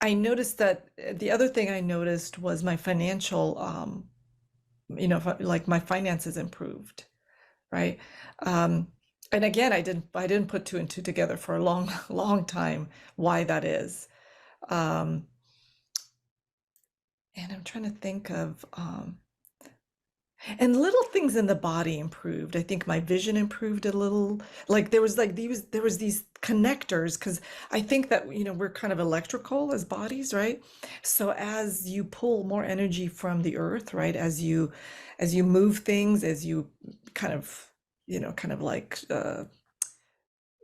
I noticed that the other thing I noticed was my financial, like my finances improved, right? Um, and again, I didn't put two and two together for a long, long time why that is. Um, and I'm trying to think of, and little things in the body improved. I think my vision improved a little. Like there was these connectors because I think that we're kind of electrical as bodies, right? So as you pull more energy from the earth, right, as you move things, as you kind of kind of like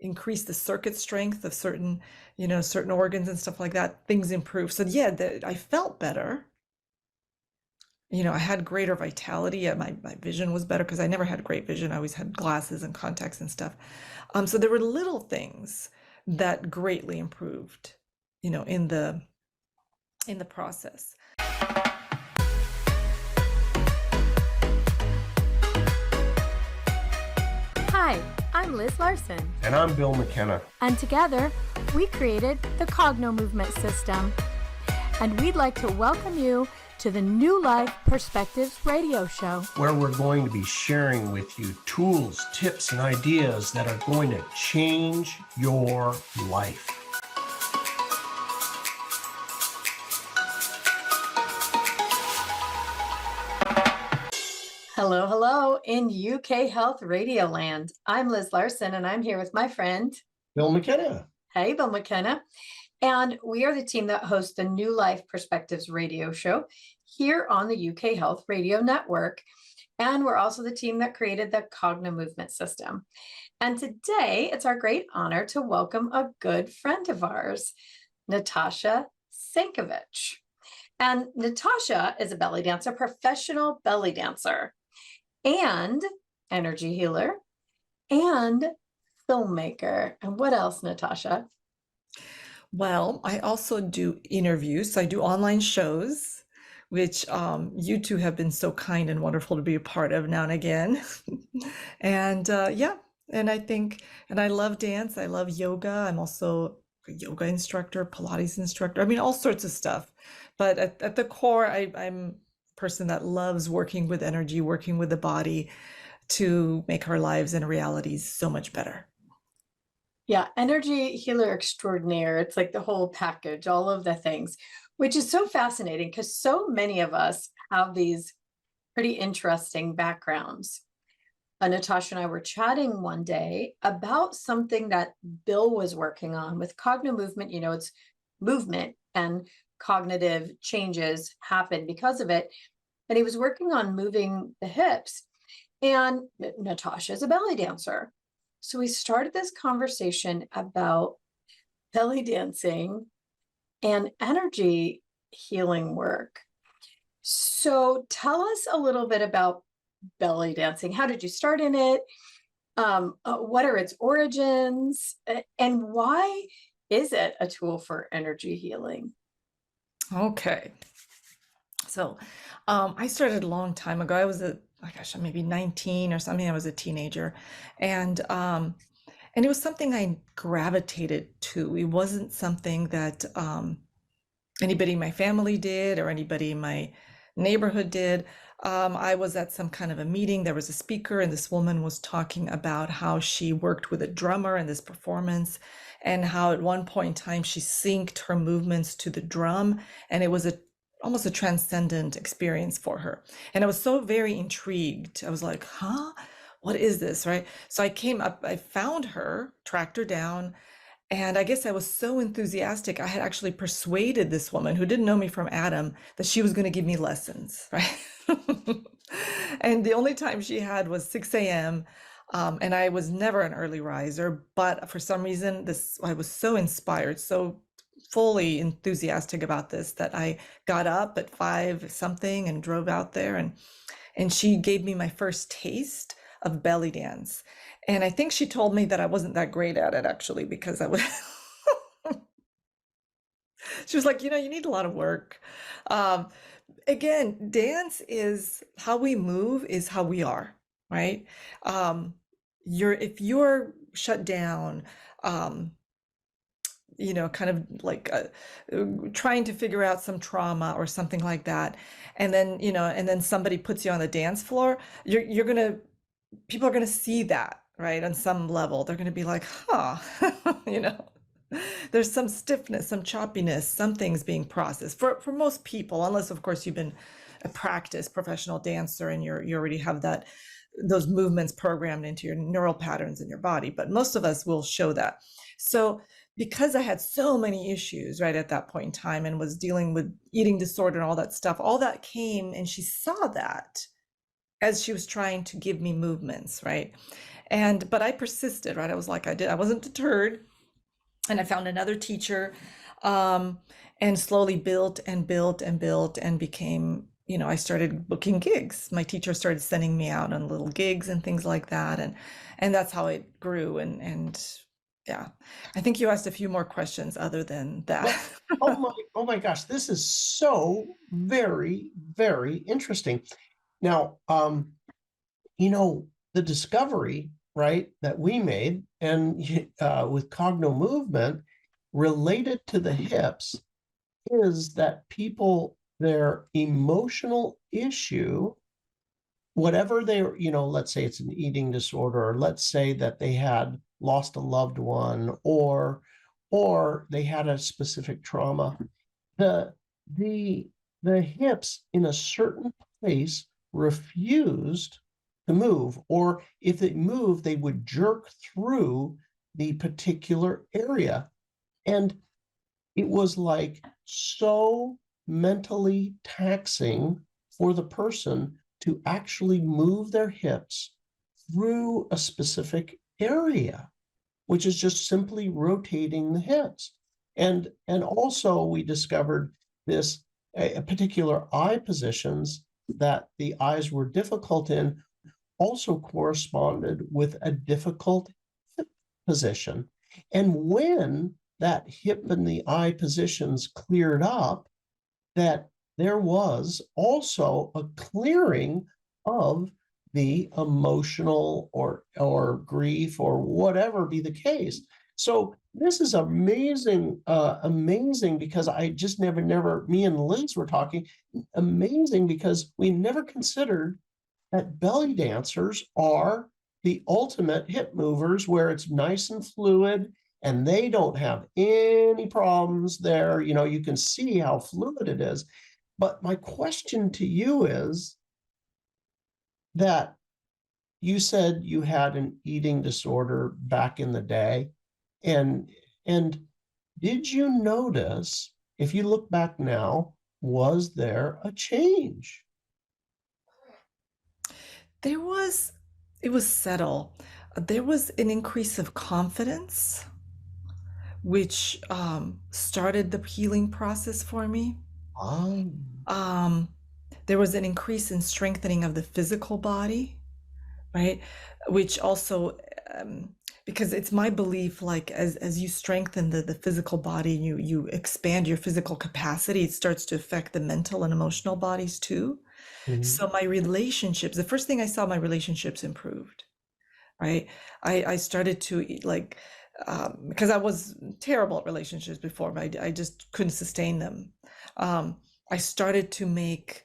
increase the circuit strength of certain organs and stuff like that, things improve. So yeah, I felt better. I had greater vitality. My vision was better because I never had great vision. I always had glasses and contacts and stuff. So there were little things that greatly improved, in the process. Hi, I'm Liz Larson. And I'm Bill McKenna. And together, we created the Cognomovement system. And we'd like to welcome you to the New Life Perspectives radio show, where we're going to be sharing with you tools, tips, and ideas that are going to change your life. Hello, hello in UK Health Radio Land. I'm Liz Larson, and I'm here with my friend, Bill McKenna. Hey, Bill McKenna. And we are the team that hosts the New Life Perspectives radio show here on the UK Health Radio Network. And we're also the team that created the Cognomovement system. And today, it's our great honor to welcome a good friend of ours, Natasha Senkovich. And Natasha is a belly dancer, professional belly dancer, and energy healer, and filmmaker. And what else, Natasha? Well, I also do interviews. So I do online shows, which you two have been so kind and wonderful to be a part of now and again. And yeah, and I love dance. I love yoga. I'm also a yoga instructor, Pilates instructor. I mean, all sorts of stuff. But at the core, I'm a person that loves working with energy, working with the body to make our lives and realities so much better. Yeah, energy healer extraordinaire. It's like the whole package, all of the things, which is so fascinating because so many of us have these pretty interesting backgrounds. Natasha and I were chatting one day about something that Bill was working on with Cognomovement. It's movement and cognitive changes happen because of it. And he was working on moving the hips. And Natasha is a belly dancer. So we started this conversation about belly dancing and energy healing work. So tell us a little bit about belly dancing. How did you start in it? What are its origins? And why is it a tool for energy healing? Okay. So I started a long time ago. I was maybe 19 or something. I was a teenager. And it was something I gravitated to. It wasn't something that anybody in my family did or anybody in my neighborhood did. I was at some kind of a meeting. There was a speaker, and this woman was talking about how she worked with a drummer in this performance, and how at one point in time she synced her movements to the drum, and it was almost a transcendent experience for her. And I was so very intrigued. I was like, huh? What is this, right? So I came up, I found her, tracked her down, and I guess I was so enthusiastic, I had actually persuaded this woman who didn't know me from Adam that she was going to give me lessons, right? And the only time she had was 6 a.m. And I was never an early riser, but for some reason, I was so inspired, so fully enthusiastic about this that I got up at 5 something and drove out there, and she gave me my first taste of belly dance. And I think she told me that I wasn't that great at it, actually, because I was she was like, you need a lot of work. Again, dance is how we move, is how we are, right? If you're shut down, kind of like trying to figure out some trauma or something like that. And then, and then somebody puts you on the dance floor, you're going to, people are going to see that, right? On some level, they're going to be like, huh, you know, there's some stiffness, some choppiness, something's being processed for most people, unless of course you've been a practiced professional dancer and you already have those movements programmed into your neural patterns in your body. But most of us will show that. So because I had so many issues right at that point in time and was dealing with eating disorder and all that stuff, all that came, and she saw that as she was trying to give me movements, right? But I persisted, right? I was like, I wasn't deterred. And I found another teacher, and slowly built and built and built and became, I started booking gigs. My teacher started sending me out on little gigs and things like that. And that's how it grew. And yeah, I think you asked a few more questions other than that. Oh my gosh, this is so very, very interesting. Now, the discovery, right, that we made and with Cognomovement related to the hips is that people, their emotional issue, whatever they're, let's say it's an eating disorder, or let's say that they had lost a loved one, or they had a specific trauma, the hips in a certain place refused to move, or if it moved, they would jerk through the particular area. And it was like so mentally taxing for the person to actually move their hips through a specific area, which is just simply rotating the hips. And also we discovered this a particular eye positions that the eyes were difficult in also corresponded with a difficult hip position. And when that hip and the eye positions cleared up, that there was also a clearing of the emotional or grief or whatever be the case. So this is amazing, amazing, because I just never, me and Liz were talking, amazing because we never considered that belly dancers are the ultimate hip movers, where it's nice and fluid and they don't have any problems there. You can see how fluid it is. But my question to you is that you said you had an eating disorder back in the day. And did you notice, if you look back now, was there a change? It was subtle. There was an increase of confidence, which started the healing process for me. Um, there was an increase in strengthening of the physical body, right? Which also, because it's my belief, like as you strengthen the physical body, you expand your physical capacity, it starts to affect the mental and emotional bodies too. So my relationships, the first thing I saw, my relationships improved, right? I started to like, because I was terrible at relationships before, but I just couldn't sustain them. I started to make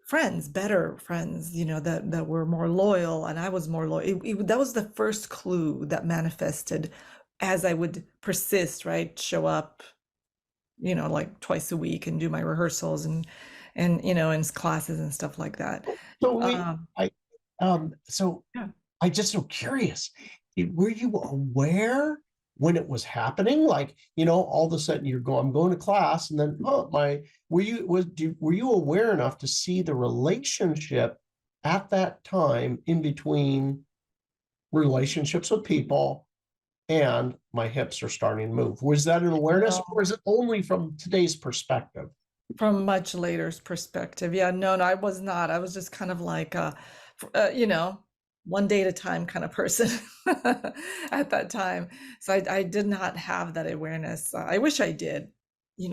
friends, better friends, that were more loyal, and I was more loyal. That was the first clue that manifested as I would persist, right? Show up, like twice a week and do my rehearsals and in classes and stuff like that. So Yeah. I just so curious. Were you aware when it was happening? Like, all of a sudden I'm going to class, and then were you aware enough to see the relationship at that time in between relationships with people and my hips are starting to move? Was that an awareness, or is it only from today's perspective? From much later's perspective. Yeah, no, I was not. I was just kind of like, one day at a time kind of person at that time. So I did not have that awareness. I wish I did.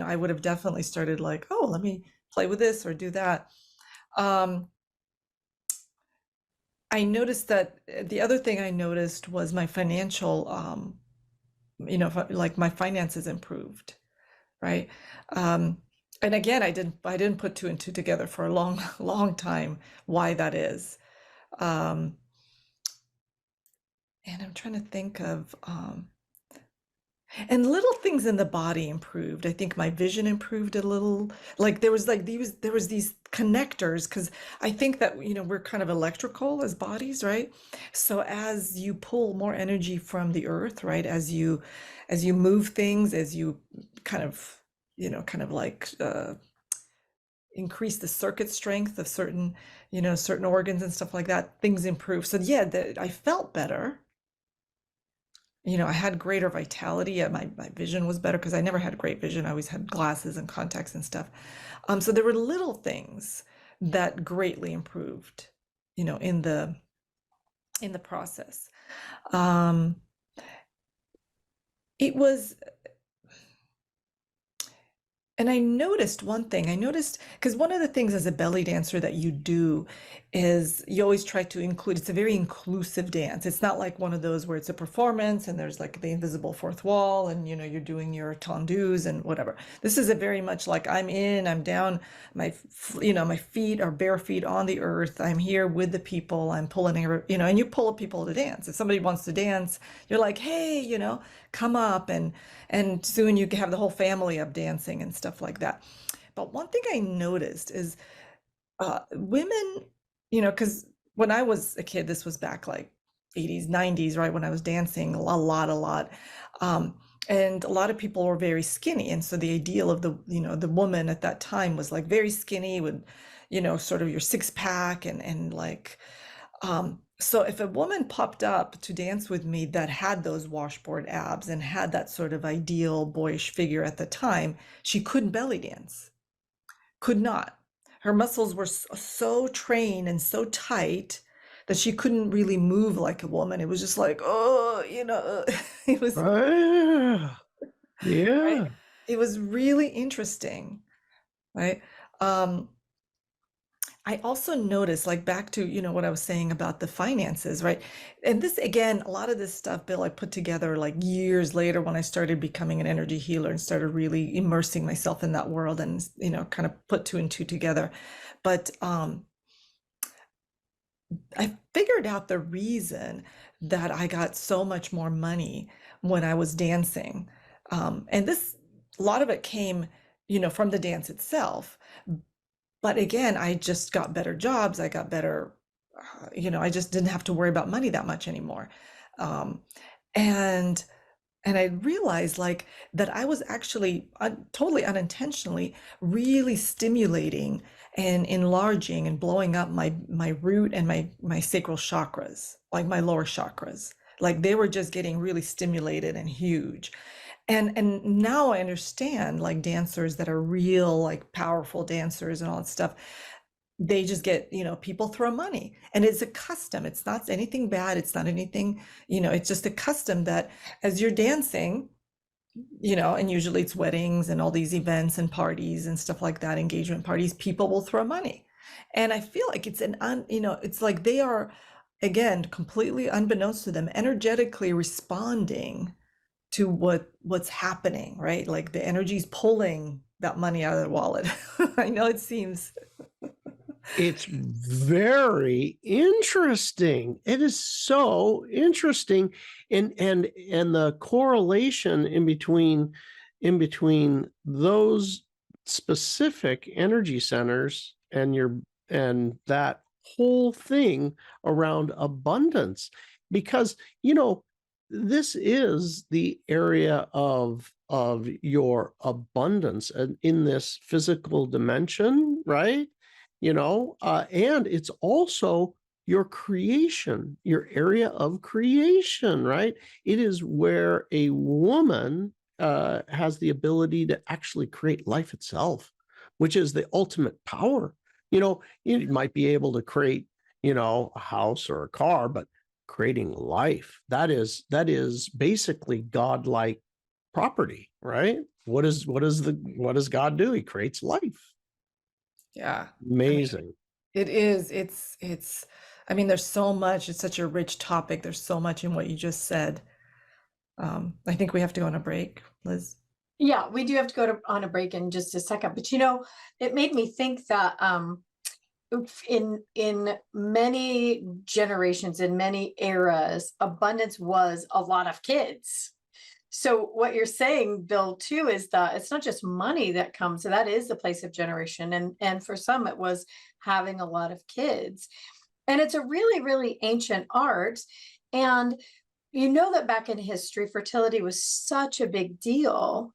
I would have definitely started like, oh, let me play with this or do that. I noticed that the other thing I noticed was my financial like my finances improved, right? Um, and again, I didn't put two and two together for a long, long time why that is. Um, and I'm trying to think of, and little things in the body improved. I think my vision improved a little. Like there was these connectors, because I think that, we're kind of electrical as bodies, right? So as you pull more energy from the earth, right, as you move things, as you kind of, kind of like increase the circuit strength of certain organs and stuff like that, things improve. So yeah, I felt better. I had greater vitality. My vision was better because I never had great vision. I always had glasses and contacts and stuff. So there were little things that greatly improved, in the process. Um, it was And I noticed one thing. I noticed, because one of the things as a belly dancer that you do is you always try to include, it's a very inclusive dance. It's not like one of those where it's a performance and there's like the invisible fourth wall and you're doing your tendus and whatever. This is a very much like I'm in, I'm down, my feet are bare feet on the earth. I'm here with the people. I'm pulling, and you pull people to dance. If somebody wants to dance, you're like, hey, come up, and soon you have the whole family up dancing and stuff like that. But one thing I noticed is women, because when I was a kid, this was back like 80s, 90s, right? When I was dancing a lot. And a lot of people were very skinny. And so the ideal of the woman at that time was like very skinny with, sort of your six pack and like, so if a woman popped up to dance with me that had those washboard abs and had that sort of ideal boyish figure at the time, she couldn't belly dance. Could not. Her muscles were so trained and so tight that she couldn't really move like a woman. It was just like, oh, it was Ah, right. yeah. It was really interesting, right? Um, I also noticed, like back to, what I was saying about the finances, right? And this, again, a lot of this stuff, Bill, I put together like years later when I started becoming an energy healer and started really immersing myself in that world and, kind of put two and two together. But I figured out the reason that I got so much more money when I was dancing. And a lot of it came, from the dance itself. But again, I just got better jobs. I got better, I just didn't have to worry about money that much anymore. Um, and and I realized like that I was actually totally unintentionally really stimulating and enlarging and blowing up my root and my sacral chakras, like my lower chakras. Like they were just getting really stimulated and huge. And now I understand like dancers that are real, like powerful dancers and all that stuff. They just get, people throw money and it's a custom. It's not anything bad. It's not anything, it's just a custom that as you're dancing, and usually it's weddings and all these events and parties and stuff like that, engagement parties, people will throw money. And I feel like it's it's like they are, again, completely unbeknownst to them, energetically responding to what's happening, right? Like the energy's pulling that money out of their wallet. I know it seems. It's very interesting. It is so interesting. And the correlation in between those specific energy centers and that whole thing around abundance, because this is the area of your abundance in this physical dimension, right? And it's also your creation, your area of creation, right? It is where a woman has the ability to actually create life itself, which is the ultimate power. You might be able to create, a house or a car, but creating life, that is basically godlike property, right? What does God do? He creates life. Yeah. Amazing. It is. I mean, there's so much. It's such a rich topic. There's so much in what you just said. I think we have to go on a break, Liz. Yeah, we do have to go on a break in just a second, but it made me think that in many generations, in many eras, abundance was a lot of kids. So what you're saying, Bill, too, is that it's not just money that comes. So that is the place of generation, and for some, it was having a lot of kids, and it's a really, really ancient art. And that back in history, fertility was such a big deal.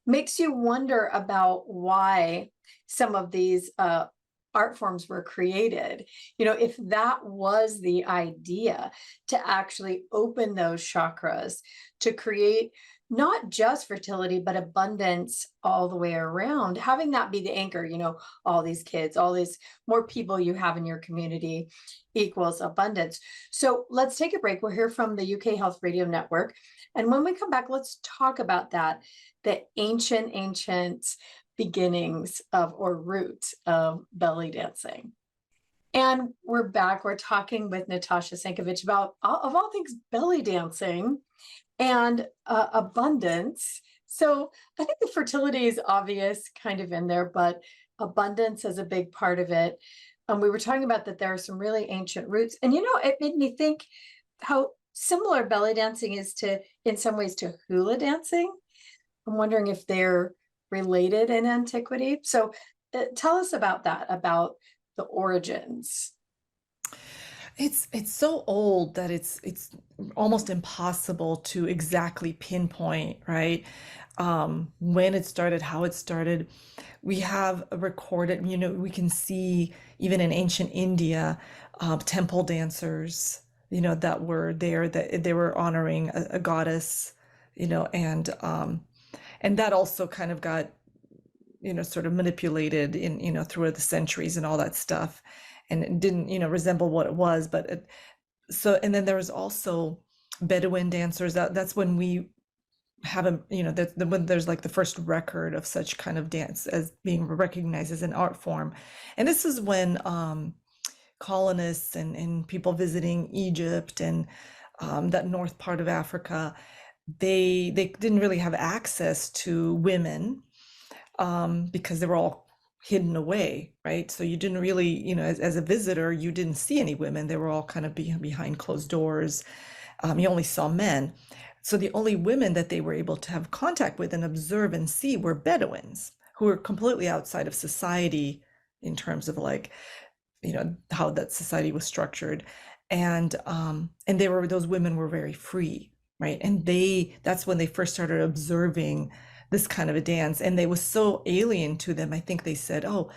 Makes you wonder about why some of these art forms were created. If that was the idea, to actually open those chakras, to create not just fertility, but abundance all the way around, having that be the anchor, all these kids, all these more people you have in your community equals abundance. So let's take a break. We'll hear from the UK Health Radio Network. And when we come back, let's talk about that, the ancient beginnings of, or roots of, belly dancing. And we're back. We're talking with Natasha Senkovich about, of all things, belly dancing and abundance. So I think the fertility is obvious, kind of in there, but abundance is a big part of it. We were talking about that there are some really ancient roots. And, it made me think how similar belly dancing is in some ways, to hula dancing. I'm wondering if they're related in antiquity. So tell us about that, about the origins. It's so old that it's almost impossible to exactly pinpoint, right? When it started, how it started. We have a recorded, we can see even in ancient India, temple dancers, that were there, that they were honoring a goddess, and that also kind of got, sort of manipulated in, through the centuries and all that stuff. And it didn't, resemble what it was, but and then there was also Bedouin dancers. That's when we have when there's like the first record of such kind of dance as being recognized as an art form. And this is when colonists and people visiting Egypt and that north part of Africa, they didn't really have access to women because they were all hidden away, right? So you didn't really, as a visitor, you didn't see any women. They were all kind of behind closed doors. You only saw men. So the only women that they were able to have contact with and observe and see were Bedouins, who were completely outside of society in terms of like, how that society was structured. And those women were very free, right? And that's when they first started observing this kind of a dance, and they was so alien to them. I think they said, "Oh,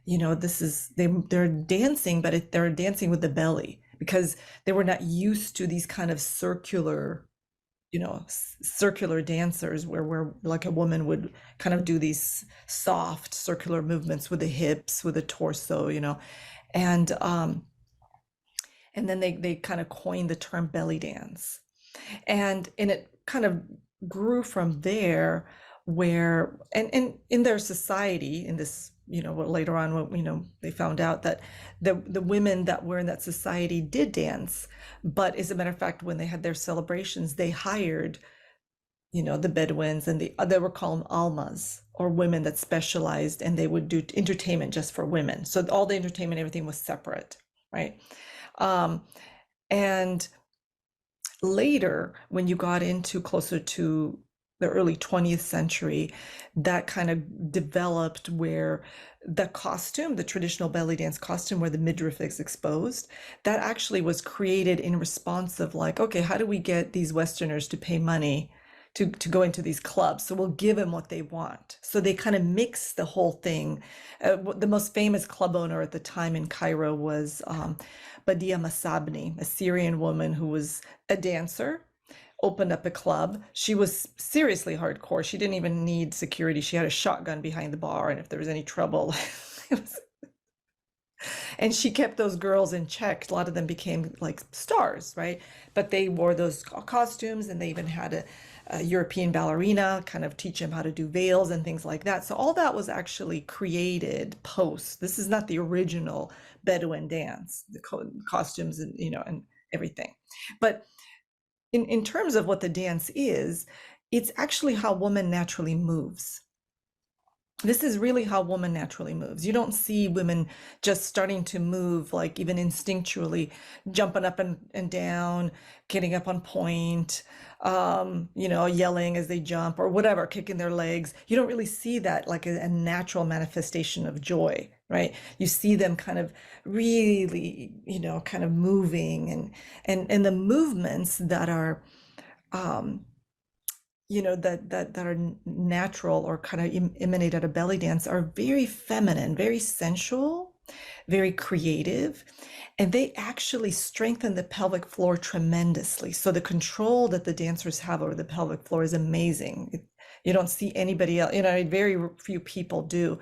they're dancing, but they're dancing with the belly," because they were not used to these kind of circular dancers where like a woman would kind of do these soft circular movements with the hips, with the torso, and then they kind of coined the term belly dance, and it kind of grew from there, where and in their society, in this, later on, they found out that the women that were in that society did dance, but as a matter of fact, when they had their celebrations, they hired, the Bedouins, and they were called almas, or women that specialized, and they would do entertainment just for women. So all the entertainment, everything was separate, right? And later, when you got into closer to the early 20th century, that kind of developed, where the costume, the traditional belly dance costume where the midriff is exposed, that actually was created in response of like, okay, how do we get these Westerners to pay money to go into these clubs? So we'll give them what they want. So they kind of mix the whole thing. The most famous club owner at the time in Cairo was Badia Masabni, a Syrian woman who was a dancer, opened up a club. She was seriously hardcore. She didn't even need security. She had a shotgun behind the bar, and if there was any trouble, and she kept those girls in check. A lot of them became like stars, right? But they wore those costumes, and they even had a European ballerina kind of teach them how to do veils and things like that. So all that was actually created post. This is not the original Bedouin dance, the costumes and and everything. But in terms of what the dance is, it's actually how woman naturally moves. This is really how woman naturally moves. You don't see women just starting to move, like even instinctually, jumping up and down, getting up on point, yelling as they jump or whatever, kicking their legs. You don't really see that like a natural manifestation of joy, right? You see them kind of really, kind of moving and the movements that are that are natural or kind of emanate out of belly dance are very feminine, very sensual, very creative, and they actually strengthen the pelvic floor tremendously. So the control that the dancers have over the pelvic floor is amazing. You don't see anybody else, very few people do.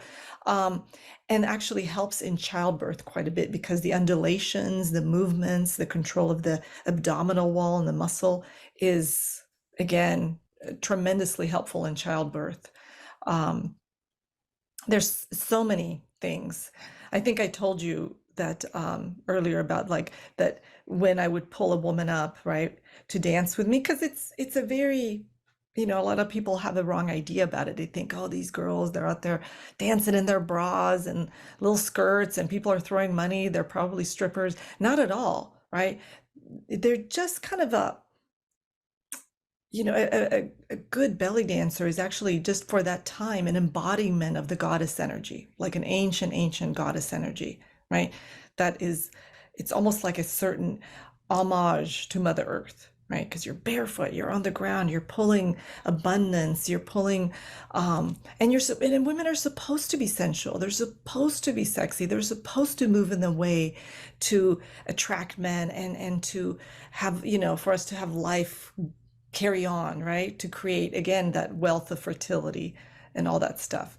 And actually helps in childbirth quite a bit because the undulations, the movements, the control of the abdominal wall and the muscle is, again, tremendously helpful in childbirth. There's so many things. I think I told you that earlier about like that when I would pull a woman up, right, to dance with me, because it's a very, a lot of people have the wrong idea about it. They think, oh, these girls, they're out there dancing in their bras and little skirts and people are throwing money. They're probably strippers. Not at all, right? They're just kind of a good belly dancer is actually just for that time an embodiment of the goddess energy, like an ancient goddess energy, right? It's almost like a certain homage to Mother Earth, right? Because you're barefoot, you're on the ground, you're pulling abundance, you're pulling, and women are supposed to be sensual. They're supposed to be sexy. They're supposed to move in the way to attract men and to have, for us to have life carry on, right? To create, again, that wealth of fertility and all that stuff.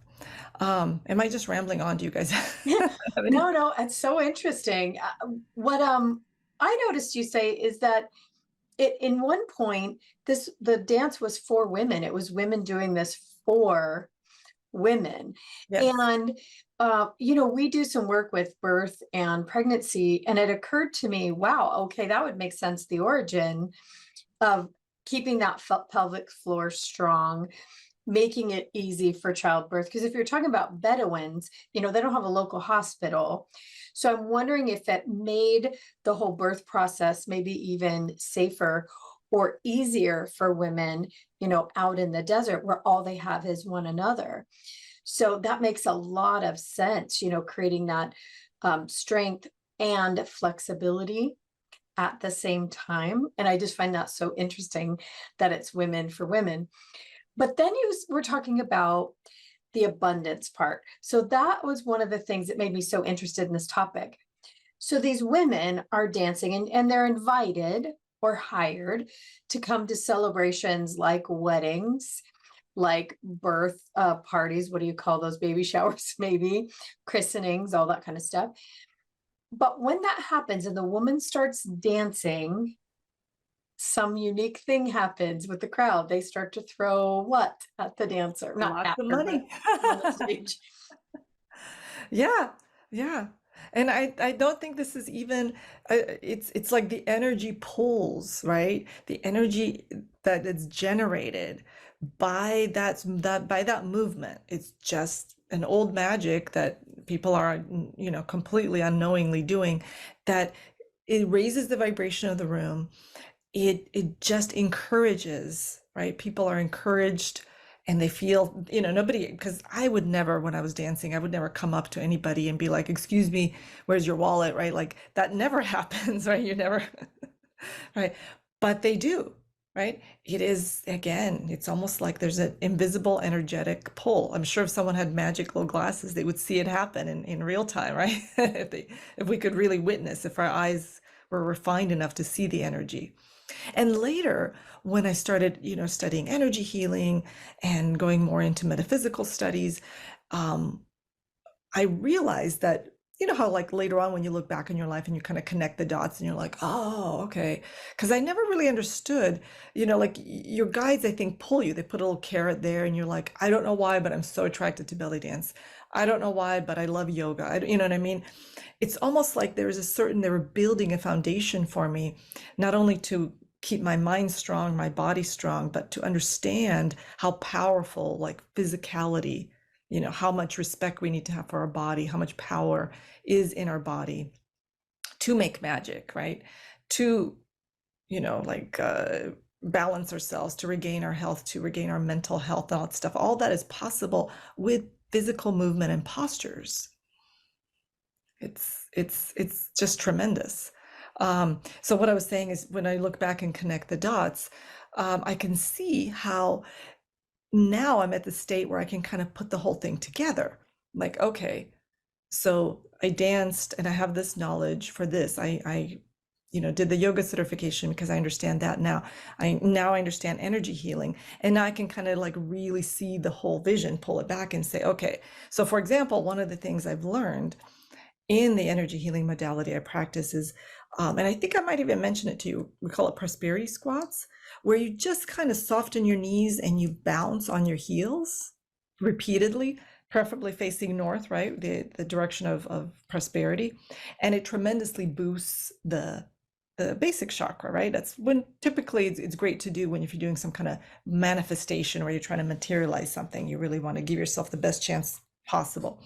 Am I just rambling on? Do you guys have any? No, it's so interesting. What I noticed you say is that in one point, the dance was for women. It was women doing this for women. Yes. And we do some work with birth and pregnancy, and it occurred to me, wow, okay, that would make sense. The origin of keeping that pelvic floor strong, making it easy for childbirth. Because if you're talking about Bedouins, they don't have a local hospital. So I'm wondering if it made the whole birth process maybe even safer or easier for women, out in the desert where all they have is one another. So that makes a lot of sense, creating that strength and flexibility at the same time. And I just find that so interesting that it's women for women. But then you were talking about the abundance part. So that was one of the things that made me so interested in this topic. So these women are dancing and they're invited or hired to come to celebrations like weddings, like birth parties. What do you call those? Baby showers, maybe christenings, all that kind of stuff. But when that happens and the woman starts dancing, some unique thing happens with the crowd. They start to throw what at the dancer? Not Lots at of her, money. but on the stage. Yeah, yeah. And I don't think this is even it's like the energy pulls, right? The energy that is generated by that movement. It's just an old magic that people are, completely unknowingly doing, that it raises the vibration of the room. It just encourages, right? People are encouraged and they feel, nobody, because I would never, when I was dancing, I would never come up to anybody and be like, excuse me, where's your wallet, right? Like that never happens, right? You never, right? But they do, right? It is, again, it's almost like there's an invisible energetic pull. I'm sure if someone had magic little glasses, they would see it happen in real time, right? If we could really witness, if our eyes were refined enough to see the energy. And later, when I started, studying energy healing and going more into metaphysical studies, I realized that, how like later on when you look back in your life and you kind of connect the dots and you're like, oh, okay. Because I never really understood, like your guides, I think, pull you. They put a little carrot there and you're like, I don't know why, but I'm so attracted to belly dance. I don't know why, but I love yoga. You know what I mean? It's almost like they were building a foundation for me, not only to keep my mind strong, my body strong, but to understand how powerful, like physicality, how much respect we need to have for our body, how much power is in our body to make magic, right? To, like balance ourselves, to regain our health, to regain our mental health, and all that stuff. All that is possible with physical movement and postures. It's just tremendous. So what I was saying is, when I look back and connect the dots, I can see how now I'm at the state where I can kind of put the whole thing together. Like, okay, so I danced and I have this knowledge for this. I did the yoga certification because I understand that now. I understand energy healing, and now I can kind of like really see the whole vision, pull it back and say, okay. So for example, one of the things I've learned in the energy healing modality I practice is, and I think I might even mention it to you, we call it prosperity squats, where you just kind of soften your knees and you bounce on your heels repeatedly, preferably facing north, right? The direction of prosperity. And it tremendously boosts the basic chakra, right? That's when typically it's great to do when if you're doing some kind of manifestation where you're trying to materialize something, you really want to give yourself the best chance possible.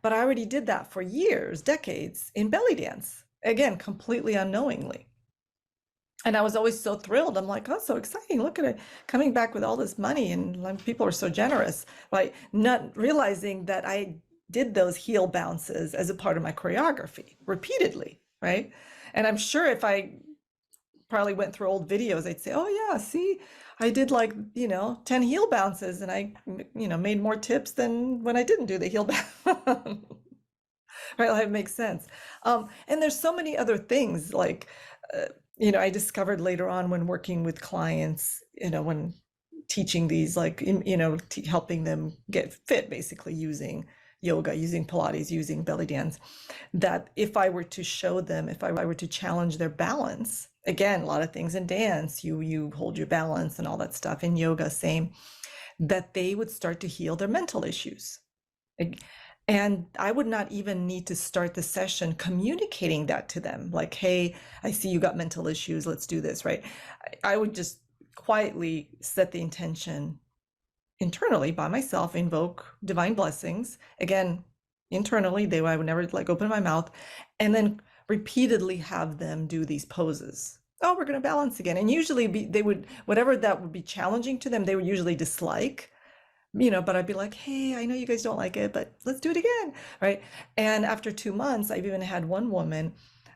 But I already did that for years, decades in belly dance, again, completely unknowingly. And I was always so thrilled. I'm like, oh, so exciting. Look at it coming back with all this money, and people are so generous, right? Not realizing that I did those heel bounces as a part of my choreography repeatedly, right? And I'm sure if I probably went through old videos, I'd say, oh yeah, see, I did like, 10 heel bounces, and I, made more tips than when I didn't do the heel bounce. Right, that makes sense. And there's so many other things like, I discovered later on when working with clients, when teaching these, like, helping them get fit, basically using yoga, using Pilates, using belly dance, that if I were to show them, if I were to challenge their balance, again, a lot of things in dance, you hold your balance and all that stuff. In yoga, same, that they would start to heal their mental issues. And I would not even need to start the session communicating that to them. Like, hey, I see you got mental issues. Let's do this, right? I would just quietly set the intention internally by myself, invoke divine blessings. Again, internally, I would never like open my mouth, and then repeatedly have them do these poses. Oh, we're going to balance again. And usually they would, whatever that would be challenging to them, they would usually dislike. But I'd be like, hey, I know you guys don't like it, but let's do it again, right? And after 2 months, I've even had one woman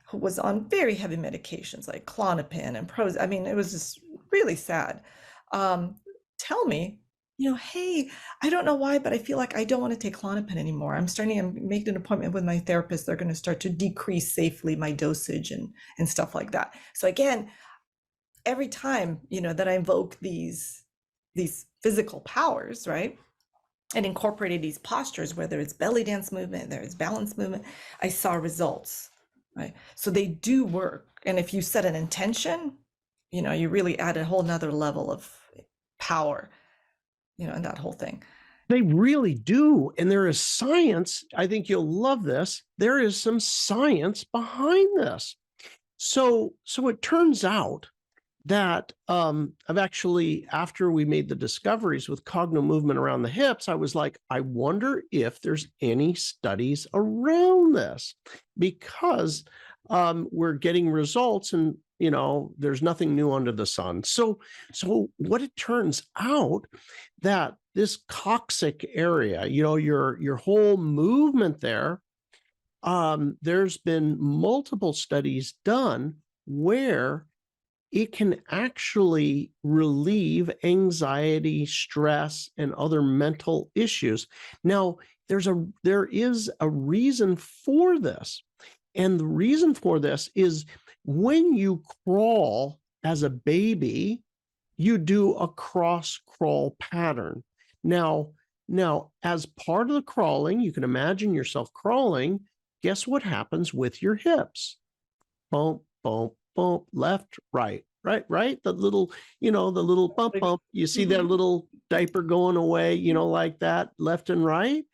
who was on very heavy medications like Klonopin and Prozac. I mean, it was just really sad. Tell me, hey, I don't know why, but I feel like I don't want to take Klonopin anymore. I'm making an appointment with my therapist. They're going to start to decrease safely my dosage and stuff like that. So again, every time, that I invoke these physical powers, right, and incorporated these postures, whether it's belly dance movement, there is balance movement, I saw results, right? So they do work. And if you set an intention, you really add a whole nother level of power, in that whole thing. They really do. And there is science. I think you'll love this. There is some science behind this. So it turns out that I've actually, after we made the discoveries with Cognomovement around the hips, I was like, I wonder if there's any studies around this, because we're getting results, and there's nothing new under the sun. So what it turns out, that this coccyx area, your whole movement there, there's been multiple studies done where it can actually relieve anxiety, stress, and other mental issues. Now, there is a reason for this. And the reason for this is, when you crawl as a baby, you do a cross crawl pattern. Now, as part of the crawling, you can imagine yourself crawling. Guess what happens with your hips? Bump, bump, bump, left, right. The little bump. You see that little diaper going away, like that, left and right.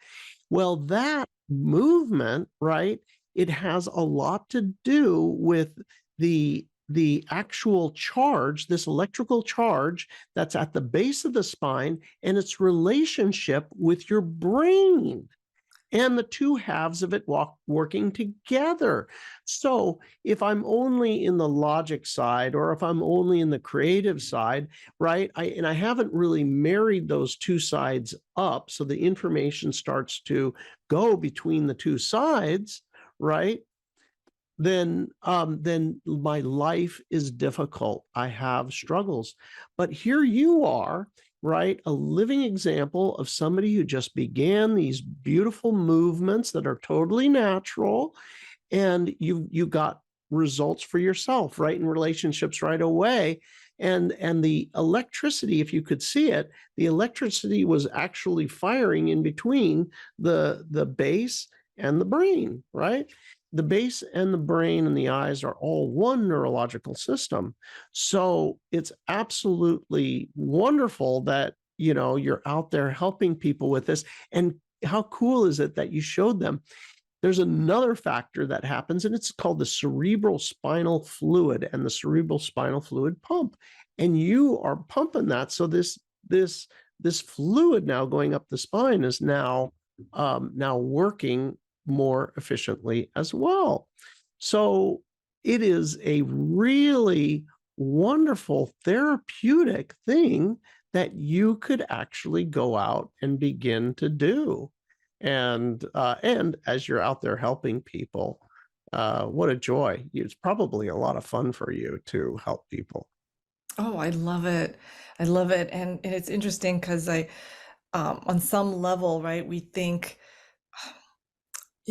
Well, that movement, right, it has a lot to do with the the actual charge, this electrical charge that's at the base of the spine, and its relationship with your brain, and the two halves of it working together. So if I'm only in the logic side, or if I'm only in the creative side, right, and I haven't really married those two sides up, so the information starts to go between the two sides, right, then my life is difficult. I have struggles. But here you are, right? A living example of somebody who just began these beautiful movements that are totally natural, and you got results for yourself, right? In relationships right away. And the electricity, if you could see it, the electricity was actually firing in between the base and the brain, right? The base and the brain and the eyes are all one neurological system. So it's absolutely wonderful that, you're out there helping people with this. And how cool is it that you showed them? There's another factor that happens, and it's called the cerebral spinal fluid and the cerebral spinal fluid pump. And you are pumping that. So this fluid now going up the spine is now working more efficiently as well. So it is a really wonderful therapeutic thing that you could actually go out and begin to do. And as you're out there helping people, what a joy. It's probably a lot of fun for you to help people. Oh, I love it. I love it. And it's interesting because on some level, right, we think,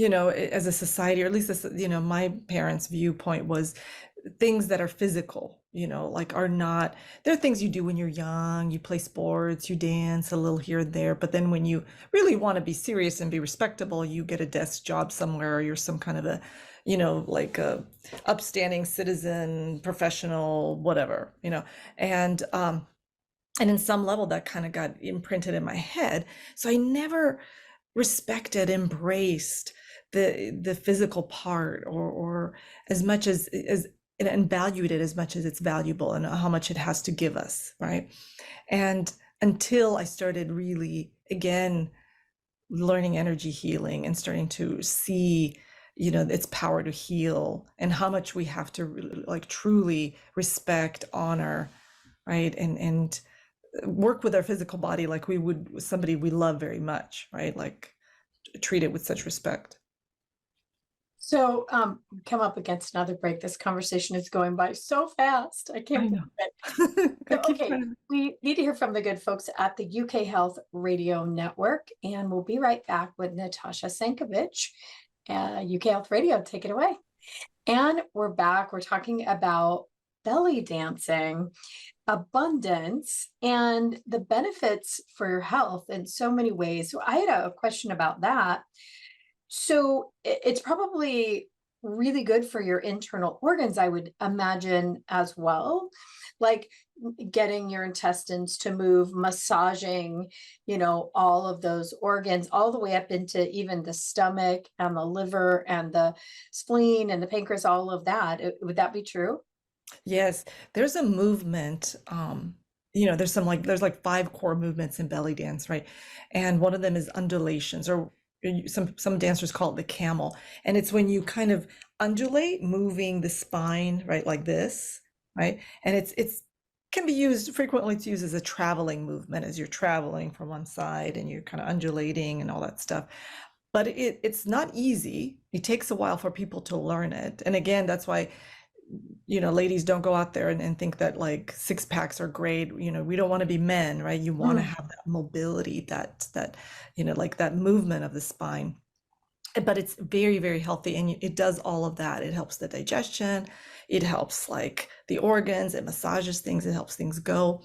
as a society, or at least this, my parents' viewpoint was things that are physical, like are not, there are things you do when you're young, you play sports, you dance a little here and there, but then when you really want to be serious and be respectable, you get a desk job somewhere, or you're some kind of a, like a upstanding citizen, professional, whatever, and in some level that kind of got imprinted in my head. So I never respected, embraced the physical part, or as much as and valued it as much as it's valuable, and how much it has to give us, right? And until I started really, again, learning energy healing and starting to see, its power to heal, and how much we have to really, like, truly respect, honor, right? And work with our physical body like we would with somebody we love very much, right? Like, treat it with such respect. So come up against another break. This conversation is going by so fast. I can't believe it. So, okay, we need to hear from the good folks at the UK Health Radio Network, and we'll be right back with Natasha Senkovich, UK Health Radio. Take it away. And we're back. We're talking about belly dancing, abundance, and the benefits for your health in so many ways. So I had a question about that. So it's probably really good for your internal organs, I would imagine, as well, like getting your intestines to move, massaging, all of those organs, all the way up into even the stomach and the liver and the spleen and the pancreas, all of that. Would that be true? Yes, there's a movement. There's like 5 core movements in belly dance, right? And one of them is undulations, or some dancers call it the camel. And it's when you kind of undulate, moving the spine, right, like this, right? And it's can be used frequently. It's used as a traveling movement, as you're traveling from one side and you're kind of undulating and all that stuff. But it's not easy. It takes a while for people to learn it. And again, that's why, ladies, don't go out there and think that like 6-packs are great. We don't want to be men, right? You want to have that mobility, that like that movement of the spine. But it's very, very healthy, and it does all of that. It helps the digestion, it helps like the organs, it massages things, it helps things go.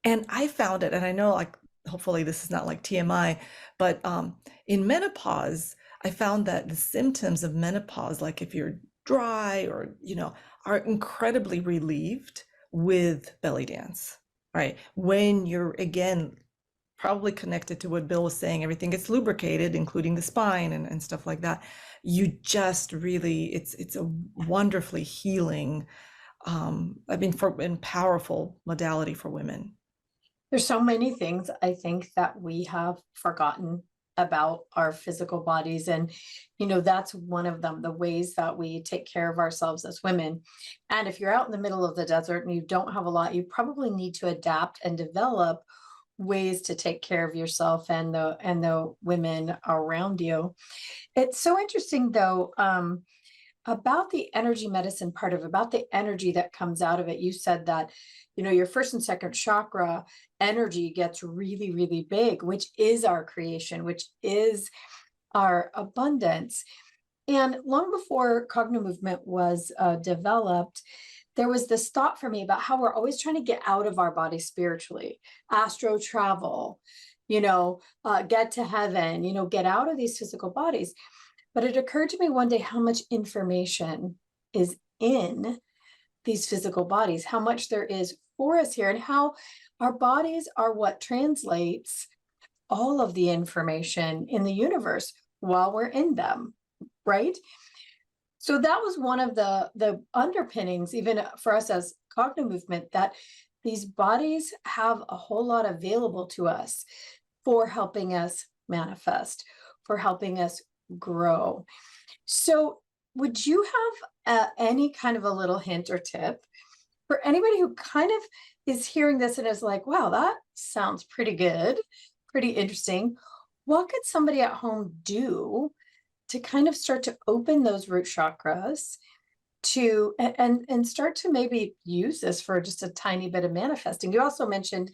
And I found it, and I know, like, hopefully this is not like TMI, but in menopause, I found that the symptoms of menopause, like if you're dry or are incredibly relieved with belly dance, right? When you're, again, probably connected to what Bill was saying, everything gets lubricated, including the spine and stuff like that. You just really, it's a wonderfully healing I mean, in powerful modality for women. There's so many things I think that we have forgotten about our physical bodies. And, that's one of them, the ways that we take care of ourselves as women. And if you're out in the middle of the desert and you don't have a lot, you probably need to adapt and develop ways to take care of yourself and the women around you. It's so interesting though, about the energy medicine part of about the energy that comes out of it. You said that, your first and second chakra energy gets really, really big, which is our creation, which is our abundance. And long before Cognomovement was developed, there was this thought for me about how we're always trying to get out of our body spiritually, astro travel, get to heaven, get out of these physical bodies. But it occurred to me one day how much information is in these physical bodies, how much there is for us here, and how our bodies are what translates all of the information in the universe while we're in them, right? So that was one of the underpinnings, even for us as Cognomovement, that these bodies have a whole lot available to us for helping us manifest, for helping us grow. So would you have any kind of a little hint or tip for anybody who kind of is hearing this and is like, wow, that sounds pretty good, pretty interesting. What could somebody at home do to kind of start to open those root chakras to and start to maybe use this for just a tiny bit of manifesting? You also mentioned,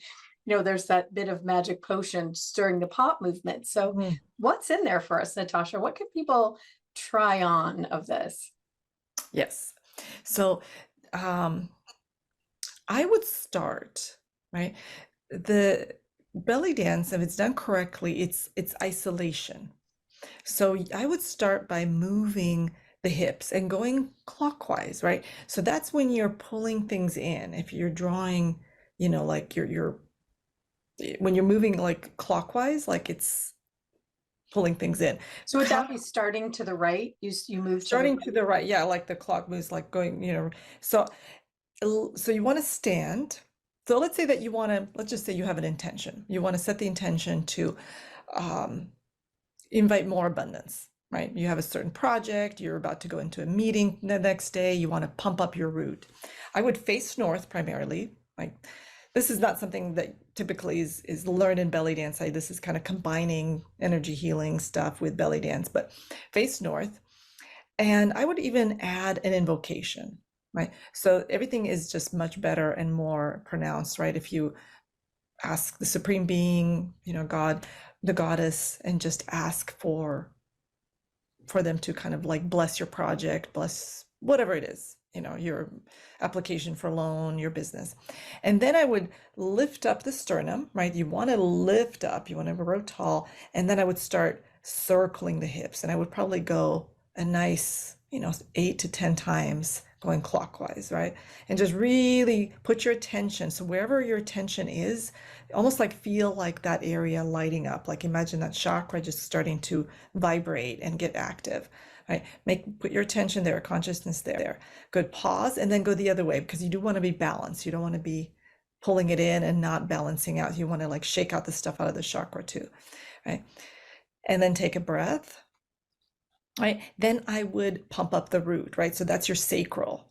there's that bit of magic potion stirring the pot movement. So what's in there for us, Natasha? What can people try on of this? Yes. So I would start, right? The belly dance, if it's done correctly, it's isolation. So I would start by moving the hips and going clockwise, right? So that's when you're pulling things in. If you're drawing, like you're when you're moving like clockwise, like it's pulling things in. So would that be starting to the right? You move Starting to the right, yeah, like the clock moves, like going, So you want to stand. So let's say that let's just say you have an intention. You want to set the intention to invite more abundance, right? You have a certain project, you're about to go into a meeting the next day, you want to pump up your root. I would face north primarily. Like, this is not something that typically is learned in belly dance. This is kind of combining energy healing stuff with belly dance, but face north. And I would even add an invocation, right? So everything is just much better and more pronounced, right? If you ask the supreme being, God, the goddess, and just ask for them to kind of like bless your project, bless whatever it is, your application for loan, your business. And then I would lift up the sternum, right? You want to lift up, you want to grow tall. And then I would start circling the hips, and I would probably go a nice, 8 to 10 times going clockwise, right? And just really put your attention. So wherever your attention is, almost like feel like that area lighting up. Like imagine that chakra just starting to vibrate and get active, right? Put your attention there, consciousness there. Good, pause, and then go the other way, because you do want to be balanced. You don't want to be pulling it in and not balancing out. You want to like shake out the stuff out of the chakra too, right? And then take a breath. Right, then I would pump up the root, right? So that's your sacral.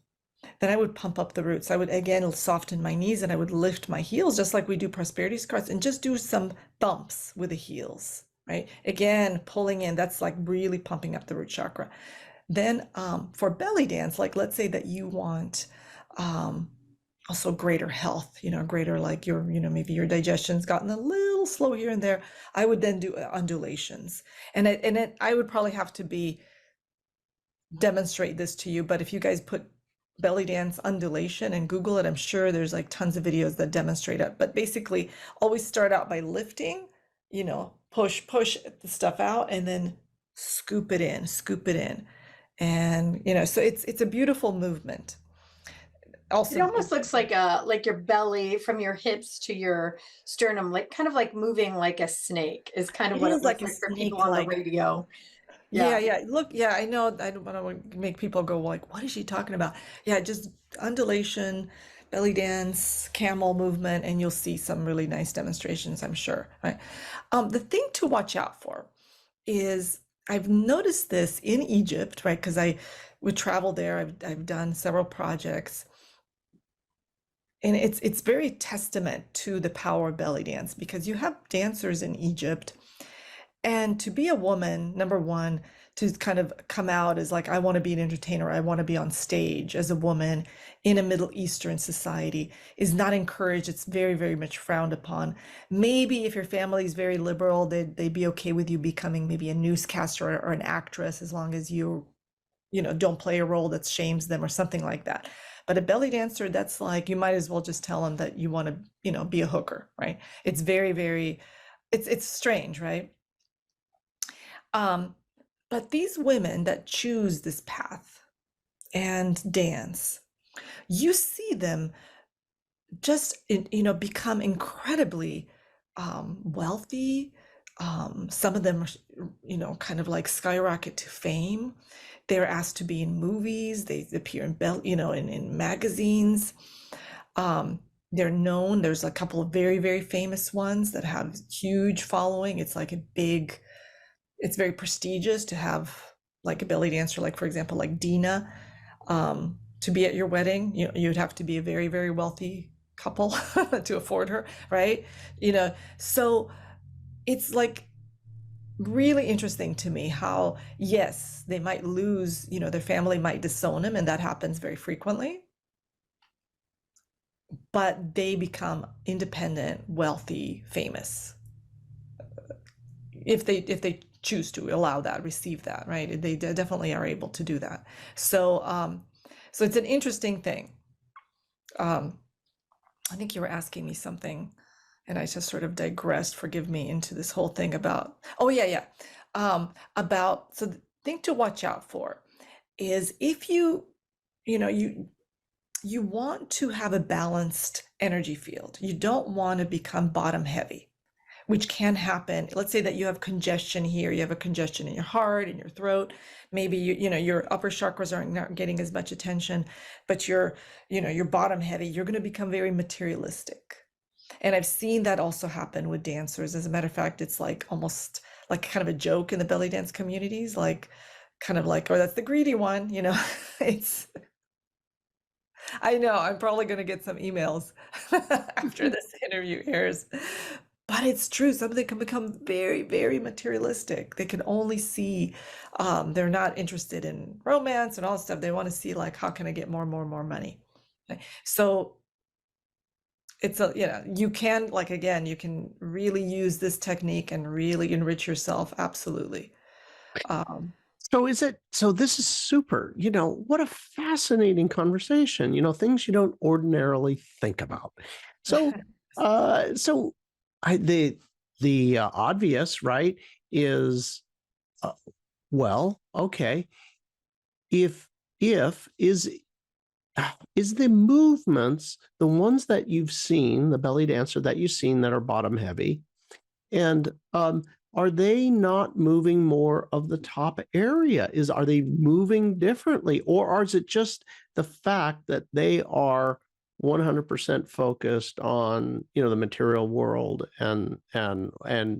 Then I would pump up the root. So I would again soften my knees, and I would lift my heels just like we do prosperity cards, and just do some thumps with the heels, right? Again, pulling in, that's like really pumping up the root chakra. Then for belly dance, like let's say that you want also greater health, greater like your, maybe your digestion's gotten a little slow here and there. I would then do undulations, and I would probably have to demonstrate this to you. But if you guys put belly dance undulation and Google it, I'm sure there's like tons of videos that demonstrate it. But basically, always start out by lifting, push the stuff out, and then scoop it in, and so it's a beautiful movement. Also, it almost looks like your belly from your hips to your sternum, like kind of like moving like a snake is kind of what it looks like for people on the radio. Yeah, Yeah. yeah. Look, yeah, I know. I don't want to make people go like, "What is she talking about?" Yeah, just undulation, belly dance, camel movement, and you'll see some really nice demonstrations, I'm sure. Right. The thing to watch out for is I've noticed this in Egypt, right? Because I would travel there. I've done several projects, and it's very testament to the power of belly dance because you have dancers in Egypt. And to be a woman, number one, to kind of come out as like, I want to be an entertainer, I want to be on stage as a woman in a Middle Eastern society is not encouraged. It's very, very much frowned upon. Maybe if your family is very liberal, they'd be okay with you becoming maybe a newscaster or an actress as long as you know, don't play a role that shames them or something like that. But a belly dancer, that's like, you might as well just tell them that you want to, you know, be a hooker, right? It's very, very, it's strange, right? Um, but these women that choose this path and dance, you see them just, you know, become incredibly wealthy. Some of them, you know, kind of like skyrocket to fame. They're asked to be in movies. They appear in, you know, in magazines. They're known. There's a couple of very, very famous ones that have huge following. It's like a big, it's very prestigious to have like a belly dancer, like for example, like Dina, to be at your wedding. You know, you'd have to be a very, very wealthy couple to afford her, right? You know, so it's like really interesting to me how, yes, they might lose, you know, their family might disown them, and that happens very frequently, but they become independent, wealthy, famous if they choose to allow that, receive that, right? They definitely are able to do that. So so it's an interesting thing. I think you were asking me something, and I just sort of digressed, forgive me, into this whole thing about, oh yeah, yeah. About, so the thing to watch out for is if you know, you want to have a balanced energy field. You don't want to become bottom heavy, which can happen. Let's say that you have congestion here, you have a congestion in your heart, in your throat. Maybe you know, your upper chakras aren't not getting as much attention, but you're, you know, you're bottom heavy. You're going to become very materialistic. And I've seen that also happen with dancers. As a matter of fact, it's like almost like kind of a joke in the belly dance communities, like kind of like, oh, that's the greedy one, you know. It's, I know I'm probably going to get some emails after this interview airs, but it's true. Some of them can become very, very materialistic. They can only see, they're not interested in romance and all that stuff. They want to see like, how can I get more and more and more money? Okay. So it's a, you know, you can, like, again, you can really use this technique and really enrich yourself. Absolutely. So is it, so this is super, you know, what a fascinating conversation, you know, things you don't ordinarily think about. So, so the obvious, right, is, well, okay, if is the movements, the ones that you've seen, the belly dancer that you've seen that are bottom heavy, and are they not moving more of the top area? Are they moving differently, or is it just the fact that they are 100% focused on, you know, the material world and kind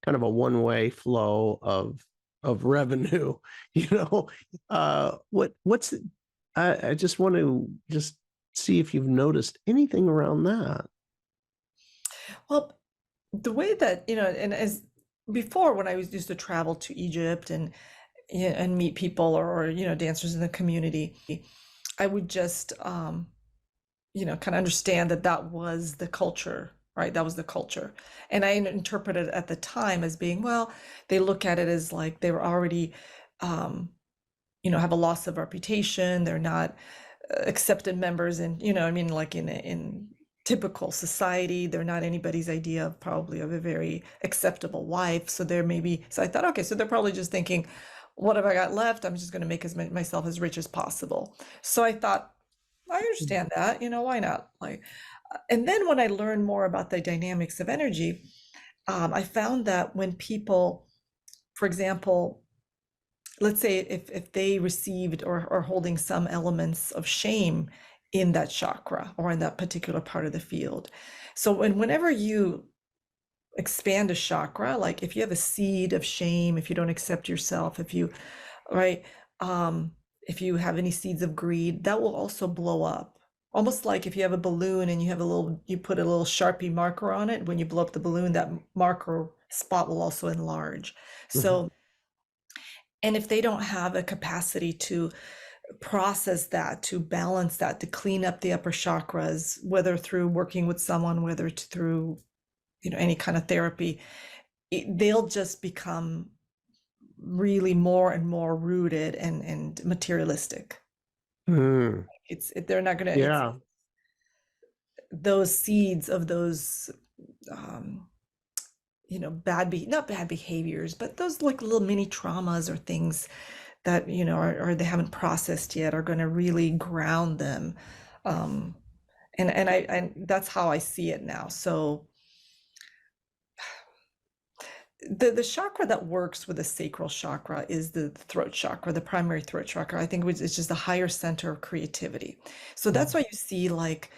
of a one-way flow of revenue? You know, what's I just want to just see if you've noticed anything around that. Well, the way that, you know, and as before when I was used to travel to Egypt and and meet people or you know, dancers in the community, I would just you know, kind of understand that that was the culture, right? That was the culture. And I interpreted it at the time as being, well, they look at it as like they were already you know, have a loss of reputation. They're not accepted members in, you know, I mean, like in typical society, they're not anybody's idea of probably of a very acceptable wife. So they're maybe, so I thought, okay, so they're probably just thinking, what have I got left? I'm just going to make myself as rich as possible. So I thought, I understand that, you know, why not? Like, and then when I learned more about the dynamics of energy, I found that when people, for example, let's say if they received or are holding some elements of shame in that chakra or in that particular part of the field. So whenever you expand a chakra, like if you have a seed of shame, if you don't accept yourself, if you, right, if you have any seeds of greed, that will also blow up. Almost like if you have a balloon and you put a little Sharpie marker on it, when you blow up the balloon, that marker spot will also enlarge. So, and if they don't have a capacity to process that, to balance that, to clean up the upper chakras, whether through working with someone, whether it's through, any kind of therapy, they'll just become really more and more rooted and materialistic. They're not gonna, Yeah. those seeds of those not bad behaviors, but those like little mini traumas or things that or they haven't processed yet are going to really ground them. And I that's how I see it now. So the chakra that works with the sacral chakra is the throat chakra, the primary throat chakra. I think it's just the higher center of creativity. So that's why you see like